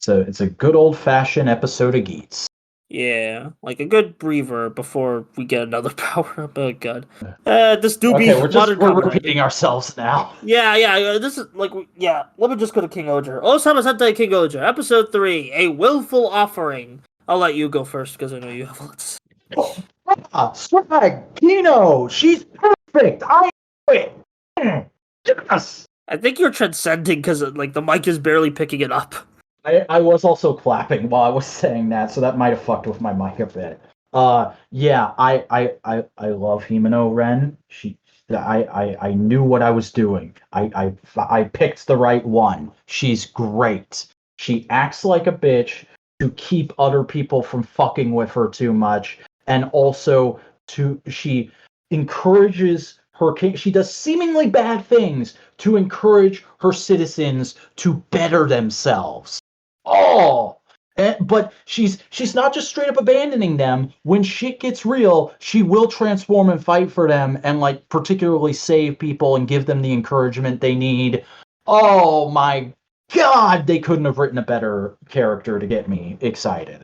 It's a good old fashioned episode of Geats.
Yeah, like a good breather before we get another power up. Oh god, this do
Okay,
be
we're repeating ourselves now.
Yeah. This is yeah. Let me just go to King-Ohger. Osama Sentai King-Ohger, episode 3, a willful offering. I'll let you go first because I know you have lots.
Swag, Kino, she's perfect. I know it. Yes.
I think you're transcending because like the mic is barely picking it up.
I was also clapping while I was saying that, so that might have fucked with my mic a bit. Yeah, I love Himeno Ren. I knew what I was doing. I picked the right one. She's great. She acts like a bitch to keep other people from fucking with her too much, and also she encourages her king. She does seemingly bad things to encourage her citizens to better themselves. Oh, but she's not just straight up abandoning them. When shit gets real, she will transform and fight for them, and like particularly save people and give them the encouragement they need. Oh my god, they couldn't have written a better character to get me excited.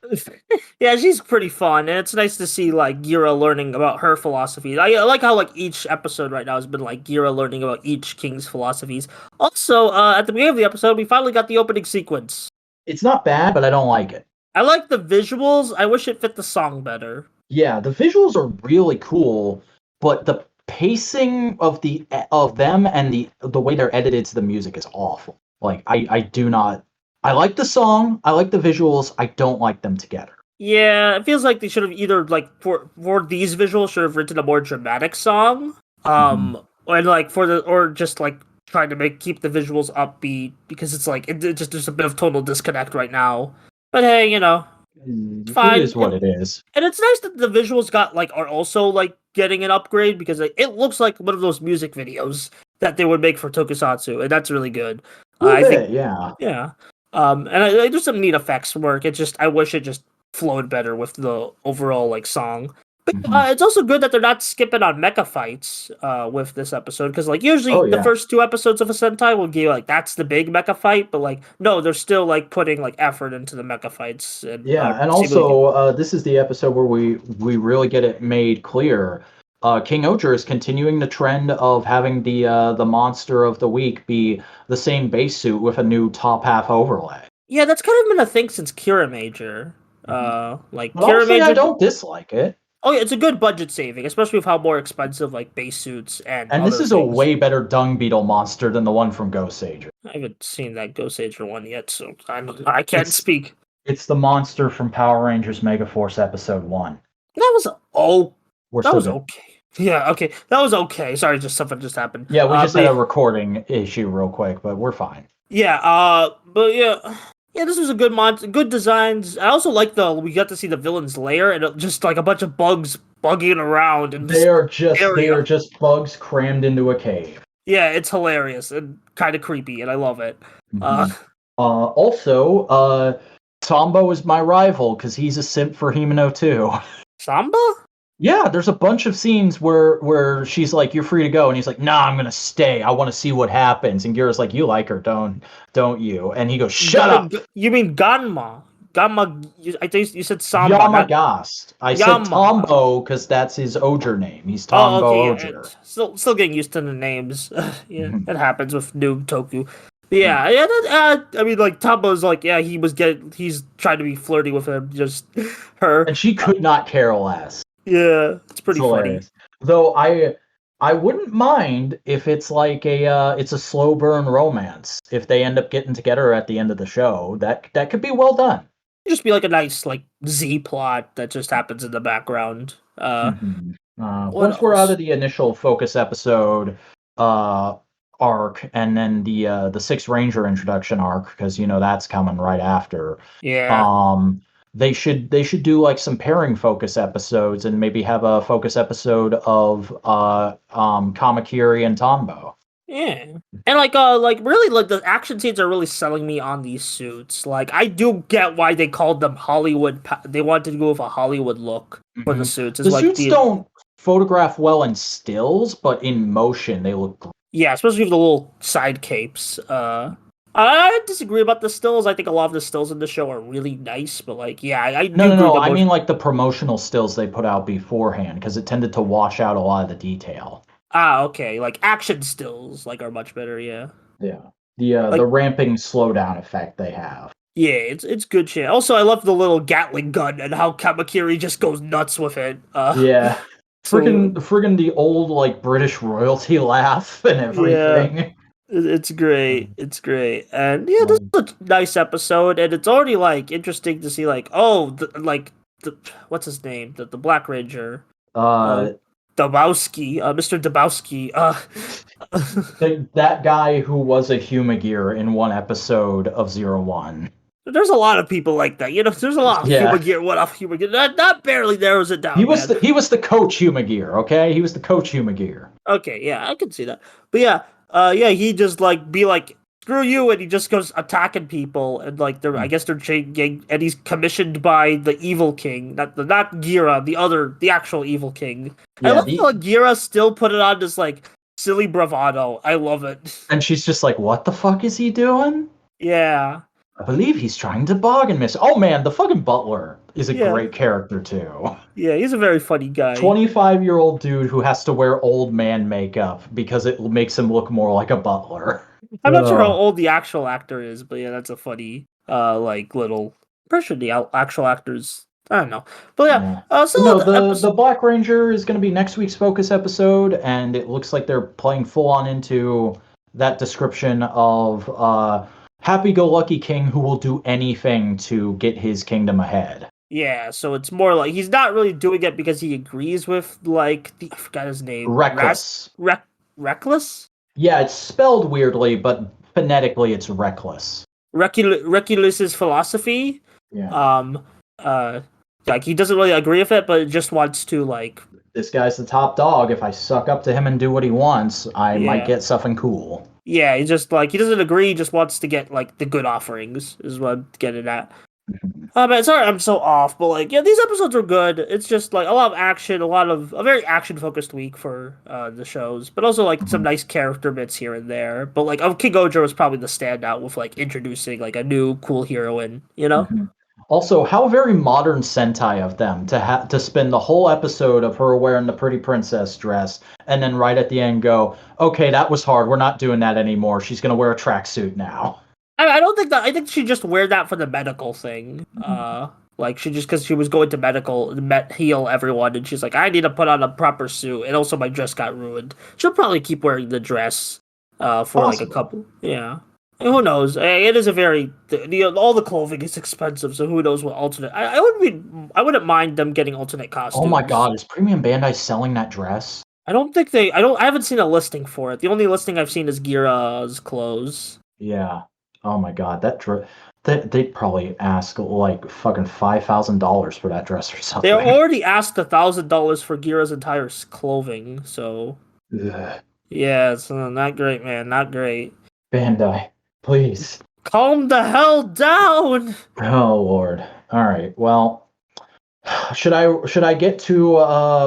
Yeah, she's pretty fun, and it's nice to see like Gira learning about her philosophies. I like how like each episode right now has been like Gira learning about each king's philosophies. Also, at the beginning of the episode, we finally got the opening sequence.
It's not bad, but I don't like it.
I like the visuals. I wish it fit the song better.
Yeah, the visuals are really cool, but the pacing of them and the way they're edited to the music is awful. Like I do not. I like the song. I like the visuals. I don't like them together.
Yeah, it feels like they should have either like for these visuals should have written a more dramatic song. Or like or just like trying to keep the visuals upbeat because it's like it just there's a bit of total disconnect right now. But hey, fine.
It is what it is.
And it's nice that the visuals are also like getting an upgrade because it looks like one of those music videos that they would make for Tokusatsu, and that's really good. I think, yeah. And there's some neat effects work. It's just I wish it just flowed better with the overall like song. But it's also good that they're not skipping on mecha fights with this episode because like usually the first 2 episodes of a Sentai will give like that's the big mecha fight, but like no, they're still like putting like effort into the mecha fights. And,
and also this is the episode where we really get it made clear. King-Ohger is continuing the trend of having the monster of the week be the same base suit with a new top half overlay.
Yeah, that's kind of been a thing since Kira Major. Like
but
Kira Major,
I don't dislike it.
Oh yeah, it's a good budget saving, especially with how more expensive like base suits and
this is a way better dung beetle monster than the one from Goseiger.
I haven't seen that Goseiger one yet, so I can't speak.
It's the monster from Power Rangers Megaforce Episode 1.
That was
okay.
Okay. Yeah, okay. That was okay. Sorry, something just happened.
Yeah, we just had a recording issue real quick, but we're fine.
Yeah, but yeah. Yeah, this was a good monster, good designs. I also like we got to see the villain's lair and just like a bunch of bugs bugging around and
they are just bugs crammed into a cave.
Yeah, it's hilarious and kind of creepy, and I love it.
Also, Sambo is my rival because he's a simp for Himeno too.
Samba?
Yeah, there's a bunch of scenes where she's like, "You're free to go," and he's like, "Nah, I'm gonna stay. I want to see what happens." And Gira's like, "You like her, don't you?" And he goes, "Shut up."
You mean Ganma? I think you said Samba.
Yamagast. I said Tombo because that's his Ohger name. He's Tombo Ohger.
Still getting used to the names. Yeah, it happens with new Toku. Yeah. I mean, like Tombo's like, yeah, he's trying to be flirty with her,
and she could not care less.
Yeah, it's pretty funny.
Though I wouldn't mind if it's like it's a slow burn romance. If they end up getting together at the end of the show, that could be well done.
Just be like a nice like Z plot that just happens in the background. What
Once we're out
else?
of the initial focus episode arc, and then the Six Ranger introduction arc, because that's coming right after.
Yeah.
Um, they should do like some pairing focus episodes, and maybe have a focus episode of Kamakiri and Tombo.
Yeah. And like really like the action scenes are really selling me on these suits. Like I do get why they called them Hollywood they wanted to go with a Hollywood look for the suits. It's
The
like
suits don't photograph well in stills, but in motion they look great.
Yeah, especially with the little side capes. I disagree about the stills. I think a lot of the stills in the show are really nice, but like, yeah, I do agree
No.
with the
I mean
motion.
like the promotional stills they put out beforehand, because it tended to wash out a lot of the detail.
Okay, like action stills like are much better. Yeah,
Yeah. The
like
ramping slowdown effect they have.
yeah, it's good shit. Also, I love the little Gatling gun and how Kamakiri just goes nuts with it.
Yeah.
So
Friggin' the old like British royalty laugh and
yeah,
everything.
it's great. It's great, and yeah, this
Um,
is a nice episode, and it's already like interesting to see like what's his name, the Black Ranger. Uh,
uh
Dabowski, Mr. Dabowski.
that guy who was a Humagear in one episode of 01.
There's a lot of people like that. There's a lot of
Yeah.
humor gear. What off humor gear? That barely narrows it down,
He was
man.
he was the coach Humagear, okay? He was the coach Humagear.
Okay, yeah, I can see that. But yeah, he just like be like screw you, and he just goes attacking people, and like I guess they're changing, and he's commissioned by the evil king, not Gira, the actual evil king.
Yeah,
I love how Gira still put it on this like silly bravado. I love it.
and she's just like, what the fuck is he doing?
Yeah.
I believe he's trying to bargain miss. Oh man, the fucking butler is a
Yeah.
great character too.
Yeah, he's a very funny guy.
25-year-old dude who has to wear old man makeup because it makes him look more like a butler.
I'm not sure how old the actual actor is, but yeah, that's a funny, like little impression. The actual actors, I don't know, but yeah. So
No,
the
the
episode,
Black Ranger is going to be next week's focus episode, and it looks like they're playing full on into that description of happy-go-lucky king who will do anything to get his kingdom ahead.
yeah. So it's more like he's not really doing it because he agrees with like I forgot his name.
Reckless.
Reckless.
Yeah, it's spelled weirdly, but phonetically it's reckless.
Reculus's philosophy.
Yeah.
Like he doesn't really agree with it, but just wants to like.
This guy's the top dog. If I suck up to him and do what he wants, I might get something cool.
Yeah, he just like he doesn't agree. He just wants to get like the good offerings. Is what I'm getting at. Man, sorry, I'm so off, but like, yeah, these episodes are good. It's just like a lot of action, a very action focused week for the shows, but also like some nice character bits here and there. But like, King-Ohger was probably the standout with like introducing like a new cool heroine,
Also, how very modern Sentai of them to spend the whole episode of her wearing the pretty princess dress, and then right at the end go, okay, that was hard. We're not doing that anymore. She's gonna wear a tracksuit now.
I don't think that. I think she just wear that for the medical thing. Like she just because she was going to medical, heal everyone, and she's like, I need to put on a proper suit, and also my dress got ruined. She'll probably keep wearing the dress, for like a couple. Yeah, and who knows? It is a very all the clothing is expensive, so who knows what alternate? I wouldn't mind them getting alternate costumes.
Oh my god, is Premium Bandai selling that dress?
I don't think they. I haven't seen a listing for it. The only listing I've seen is Gira's clothes.
Yeah. Oh my god, they'd probably ask like fucking $5,000 for that dress or something.
They already asked $1,000 for Gira's entire clothing, so
Ugh.
yeah, it's not great, man. Not great.
Bandai, please.
Calm the hell down.
Oh lord. All right. Well, should I get to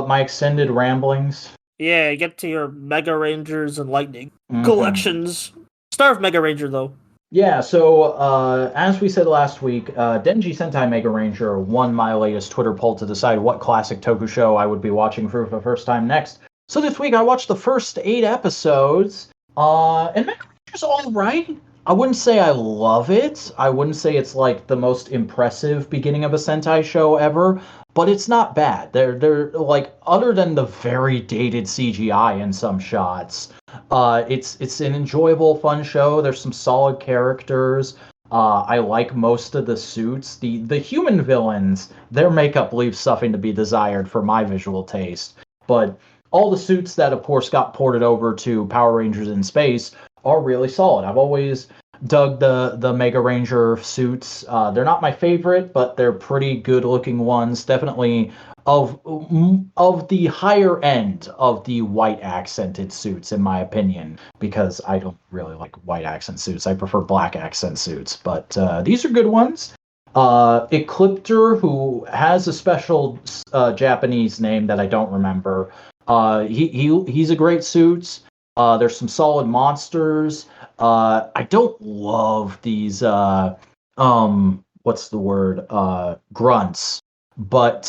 my extended ramblings?
Yeah, get to your Mega Rangers and Lightning collections. Start with Megaranger though.
Yeah, so as we said last week, Denji Sentai Megaranger won my latest Twitter poll to decide what classic Toku show I would be watching for the first time next. So this week I watched the first 8 episodes, and Megaranger's all right. I wouldn't say I love it. I wouldn't say it's like the most impressive beginning of a Sentai show ever, but it's not bad. They're like, other than the very dated CGI in some shots, it's an enjoyable, fun show. There's some solid characters. I like most of the suits. The human villains, their makeup leaves something to be desired for my visual taste. But all the suits that, of course, got ported over to Power Rangers in Space are really solid. I've always dug the Megaranger suits. They're not my favorite, but they're pretty good looking ones. Definitely of the higher end of the white accented suits, in my opinion, because I don't really like white accent suits. I prefer black accent suits, but these are good ones. Ecliptor, who has a special Japanese name that I don't remember. He's a great suit. There's some solid monsters. I don't love these what's the word? Grunts, but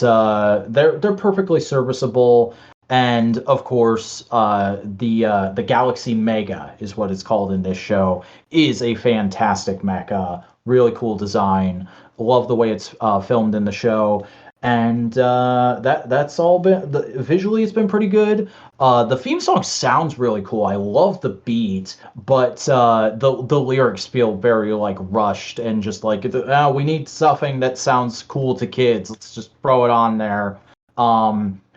they're perfectly serviceable. And of course, the Galaxy Mega is what it's called in this show, is a fantastic mecha. Really cool design. Love the way it's filmed in the show. And that's all been visually. It's been pretty good. The theme song sounds really cool. I love the beat, but the lyrics feel very like rushed and just like we need something that sounds cool to kids. Let's just throw it on there.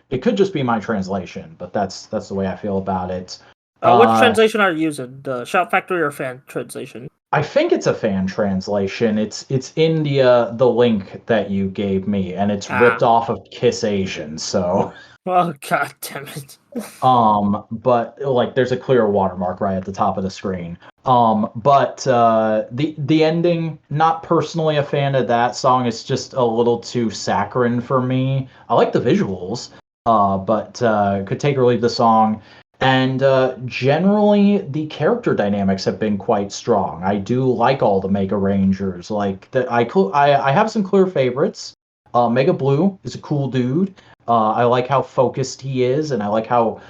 It could just be my translation, but that's the way I feel about it.
Which translation are you using? The Shout Factory or fan translation?
I think it's a fan translation. It's in the link that you gave me, and it's ripped off of Kiss Asian. So,
oh god damn it.
But like, there's a clear watermark right at the top of the screen. But the ending, not personally a fan of that song. It's just a little too saccharine for me. I like the visuals, but could take or leave the song. And generally, the character dynamics have been quite strong. I do like all the Mega Rangers. Like I have some clear favorites. Mega Blue is a cool dude. I like how focused he is, and I like how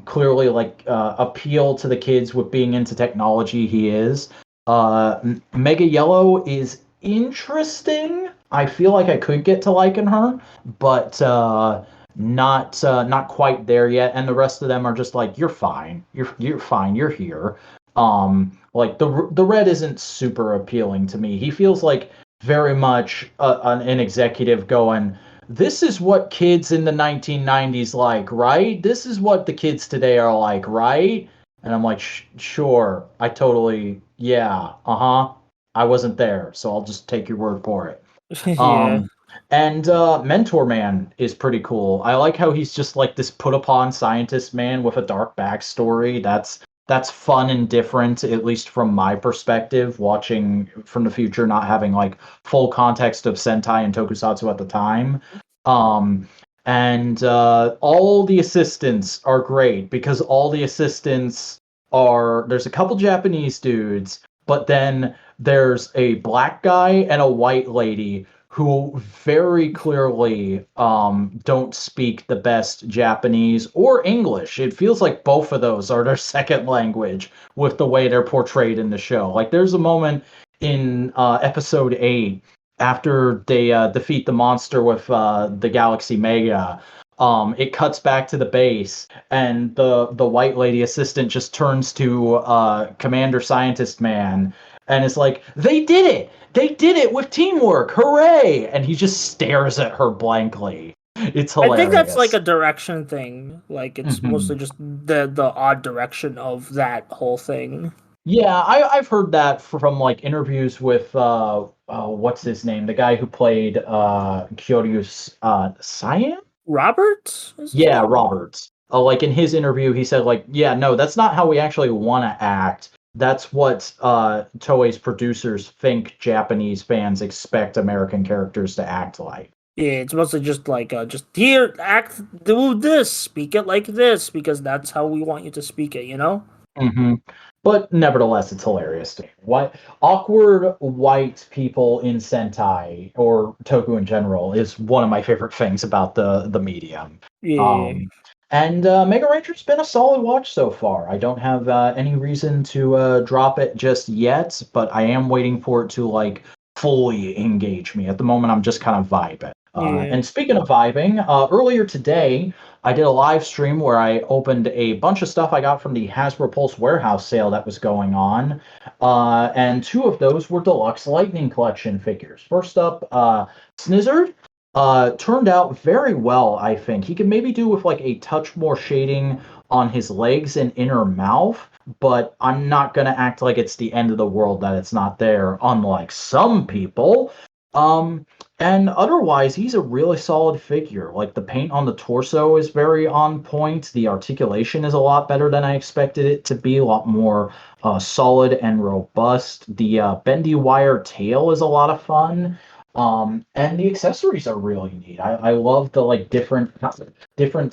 clearly appeal to the kids with being into technology he is. Mega Yellow is interesting. I feel like I could get to liking her, but not quite there yet. And the rest of them are just like, you're fine, you're fine, you're here. Like the red isn't super appealing to me. He feels like very much an executive going, this is what kids in the 1990s like, right? This is what the kids today are like, right? And I'm like, sure, I totally, yeah, I wasn't there, so I'll just take your word for it.
Yeah.
And Mentor Man is pretty cool. I like how he's just like this put upon scientist man with a dark backstory. That's fun and different, at least from my perspective, watching from the future, not having like full context of Sentai and Tokusatsu at the time. And all the assistants are great because all the assistants there's a couple Japanese dudes, but then there's a black guy and a white lady who very clearly don't speak the best Japanese or English. It feels like both of those are their second language with the way they're portrayed in the show. Like there's a moment in episode 8 after they defeat the monster with the Galaxy Mega. It cuts back to the base, and the white lady assistant just turns to Commander Scientist Man, and it's like, they did it! They did it with teamwork! Hooray! And he just stares at her blankly. It's hilarious.
I think that's like a direction thing. Like it's mostly just the odd direction of that whole thing.
Yeah, I've heard that from like interviews with what's his name? The guy who played Kyoryu's Cyan?
Robert?
Yeah, Roberts. Like in his interview, he said like, yeah, no, that's not how we actually want to act. That's what Toei's producers think Japanese fans expect American characters to act like.
Yeah, it's mostly just like, just here, do this, speak it like this, because that's how we want you to speak it, you know?
Mm-hmm. But nevertheless, it's hilarious to me. What awkward white people in Sentai or Toku in general is one of my favorite things about the medium.
Yeah.
And Megaranger's been a solid watch so far. I don't have any reason to drop it just yet, but I am waiting for it to like fully engage me. At the moment, I'm just kind of vibing.
Yeah.
And speaking of vibing, earlier today, I did a live stream where I opened a bunch of stuff I got from the Hasbro Pulse warehouse sale that was going on. And two of those were deluxe Lightning Collection figures. First up, Snizzard. Turned out very well, I think. He could maybe do with like a touch more shading on his legs and inner mouth, but I'm not going to act like it's the end of the world that it's not there, unlike some people. And otherwise, he's a really solid figure. Like, the paint on the torso is very on point. The articulation is a lot better than I expected it to be, a lot more solid and robust. The bendy wire tail is a lot of fun. And the accessories are really neat. I love the like different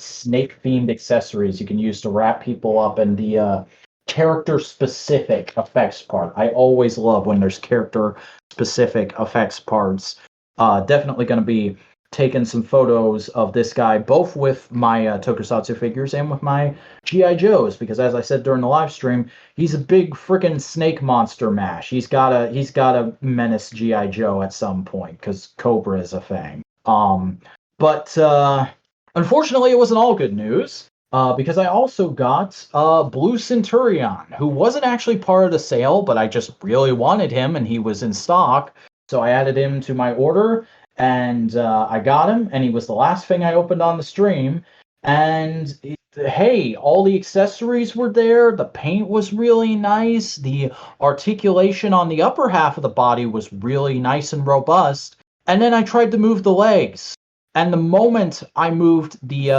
snake themed accessories you can use to wrap people up, and the character specific effects part. I always love when there's character specific effects parts. Definitely going to be taking some photos of this guy, both with my Tokusatsu figures and with my G.I. Joes, because as I said during the live stream, he's a big freaking snake monster mash. He's gotta menace G.I. Joe at some point, because Cobra is a thing. But unfortunately, it wasn't all good news. Because I also got Blue Centurion, who wasn't actually part of the sale, but I just really wanted him, and he was in stock. So I added him to my order, and I got him, and he was the last thing I opened on the stream. And hey, all the accessories were there. The paint was really nice. The articulation on the upper half of the body was really nice and robust. And then I tried to move the legs. And the moment I moved the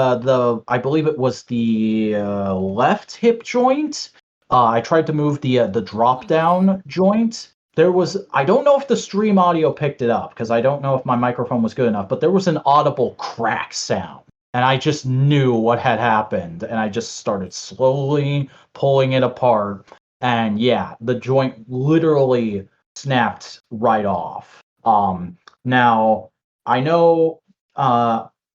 I believe it was the left hip joint, I tried to move the drop down joint. There was, I don't know if the stream audio picked it up, because I don't know if my microphone was good enough, but there was an audible crack sound. And I just knew what had happened, and I just started slowly pulling it apart. And yeah, the joint literally snapped right off. Now, I know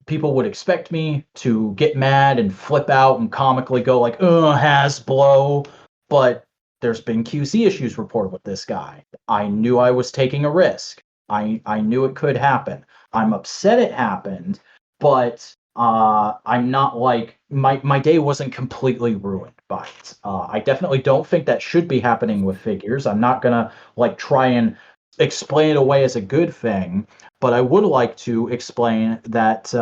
people would expect me to get mad and flip out and comically go like, Hasbro, but there's been QC issues reported with this guy. I knew I was taking a risk. I knew it could happen. I'm upset it happened, but I'm not like, my day wasn't completely ruined by it. I definitely don't think that should be happening with figures. I'm not gonna like try and explain it away as a good thing, but I would like to explain that,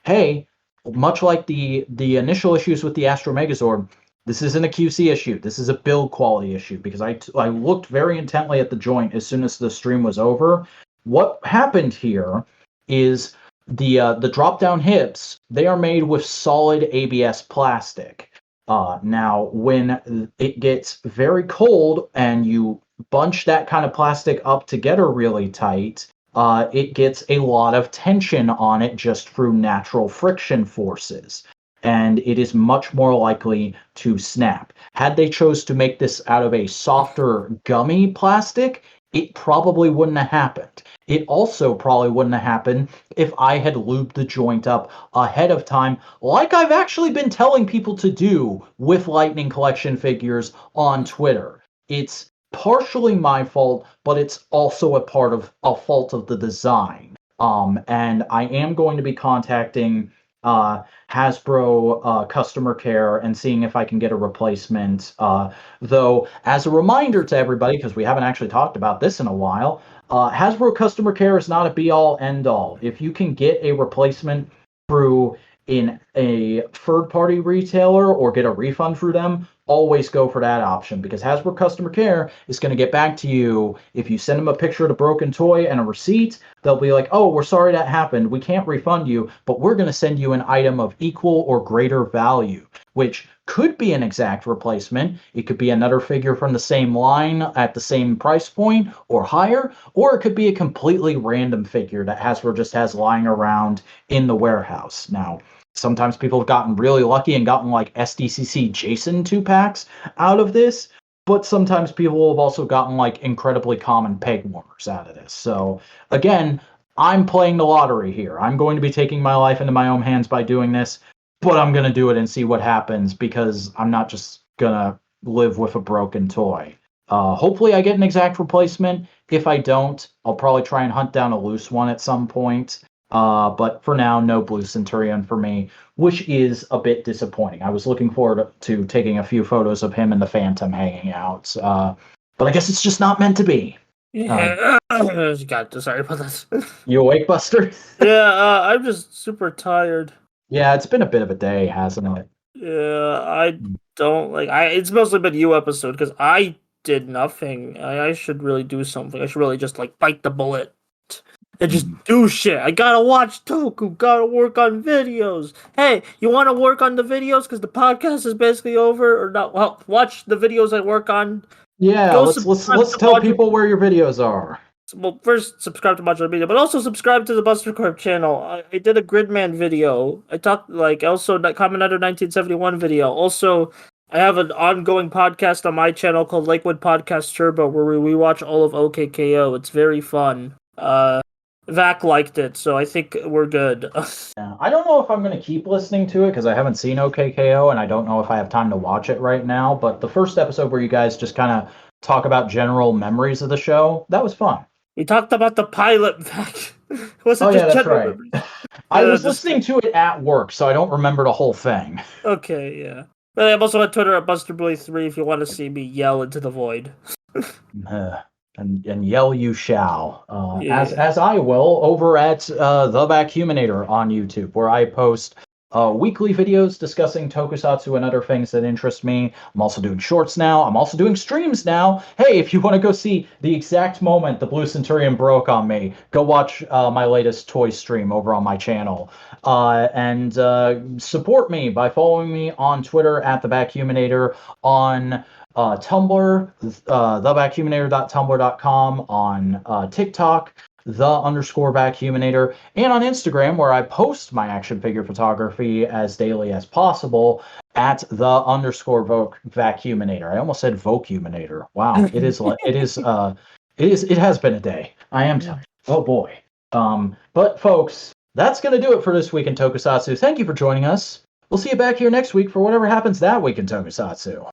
hey, much like the initial issues with the Astro Megazord, this isn't a QC issue. This is a build quality issue, because I looked very intently at the joint as soon as the stream was over. What happened here is the drop down hips, they are made with solid ABS plastic. Now, when it gets very cold and you bunch that kind of plastic up together really tight, it gets a lot of tension on it just through natural friction forces, and it is much more likely to snap. Had they chose to make this out of a softer gummy plastic, it probably wouldn't have happened. It also probably wouldn't have happened if I had lubed the joint up ahead of time, like I've actually been telling people to do with Lightning Collection figures on Twitter. It's partially my fault, but it's also a fault of the design. And I am going to be contacting Hasbro customer care and seeing if I can get a replacement. Though, as a reminder to everybody, because we haven't actually talked about this in a while, Hasbro customer care is not a be-all, end-all. If you can get a replacement through in a third-party retailer or get a refund through them, always go for that option, because Hasbro customer care is going to get back to you. If you send them a picture of the broken toy and a receipt, they'll be like, oh, we're sorry that happened. We can't refund you, but we're going to send you an item of equal or greater value, which could be an exact replacement. It could be another figure from the same line at the same price point or higher, or it could be a completely random figure that Hasbro just has lying around in the warehouse. Now, sometimes people have gotten really lucky and gotten like SDCC Jason 2-packs out of this, but sometimes people have also gotten like incredibly common peg warmers out of this. So again, I'm playing the lottery here. I'm going to be taking my life into my own hands by doing this, but I'm going to do it and see what happens, because I'm not just going to live with a broken toy. Hopefully I get an exact replacement. If I don't, I'll probably try and hunt down a loose one at some point. But for now, no Blue Centurion for me, which is a bit disappointing. I was looking forward to taking a few photos of him and the Phantom hanging out. But I guess it's just not meant to be.
Yeah, sorry about that.
You awake, Buster?
Yeah, I'm just super tired.
Yeah, it's been a bit of a day, hasn't it?
Yeah, I don't like. It's mostly been you episode because I did nothing. I should really do something. I should really just like bite the bullet and just do shit. I gotta watch Toku. Gotta work on videos. Hey, you want to work on the videos because the podcast is basically over, or not? Well, watch the videos I work on.
Yeah, let's tell people where your videos are.
Well, first subscribe to Modular Media, but also subscribe to the Buster Corp channel. I did a Gridman video. I talked also that Kamen Rider 1971 video. Also, I have an ongoing podcast on my channel called Lakewood Podcast Turbo where we watch all of OKKO. It's very fun. Vac liked it, so I think we're good.
Yeah, I don't know if I'm going to keep listening to it because I haven't seen OKKO and I don't know if I have time to watch it right now. But the first episode where you guys just kind of talk about general memories of the show, that was fun.
We talked about the pilot, Vac.
Wasn't just that's right. I was listening to it at work, so I don't remember the whole thing.
Okay, yeah. But I'm also on Twitter at BusterBoy3 if you want to see me yell into the void.
And yell you shall, as I will over at the Vacuuminator on YouTube, where I post weekly videos discussing tokusatsu and other things that interest me. I'm also doing shorts now. I'm also doing streams now. Hey, if you want to go see the exact moment the Blue Centurion broke on me, go watch my latest toy stream over on my channel. And support me by following me on Twitter at the Vacuuminator, on Tumblr, thevacuuminator.tumblr.com, on TikTok, _Vacuuminator, and on Instagram, where I post my action figure photography as daily as possible at _Vacuuminator. I almost said Vocuminator. Wow, it has been a day. I am tired. Oh boy. But folks, that's gonna do it for this week in Tokusatsu. Thank you for joining us. We'll see you back here next week for whatever happens that week in Tokusatsu.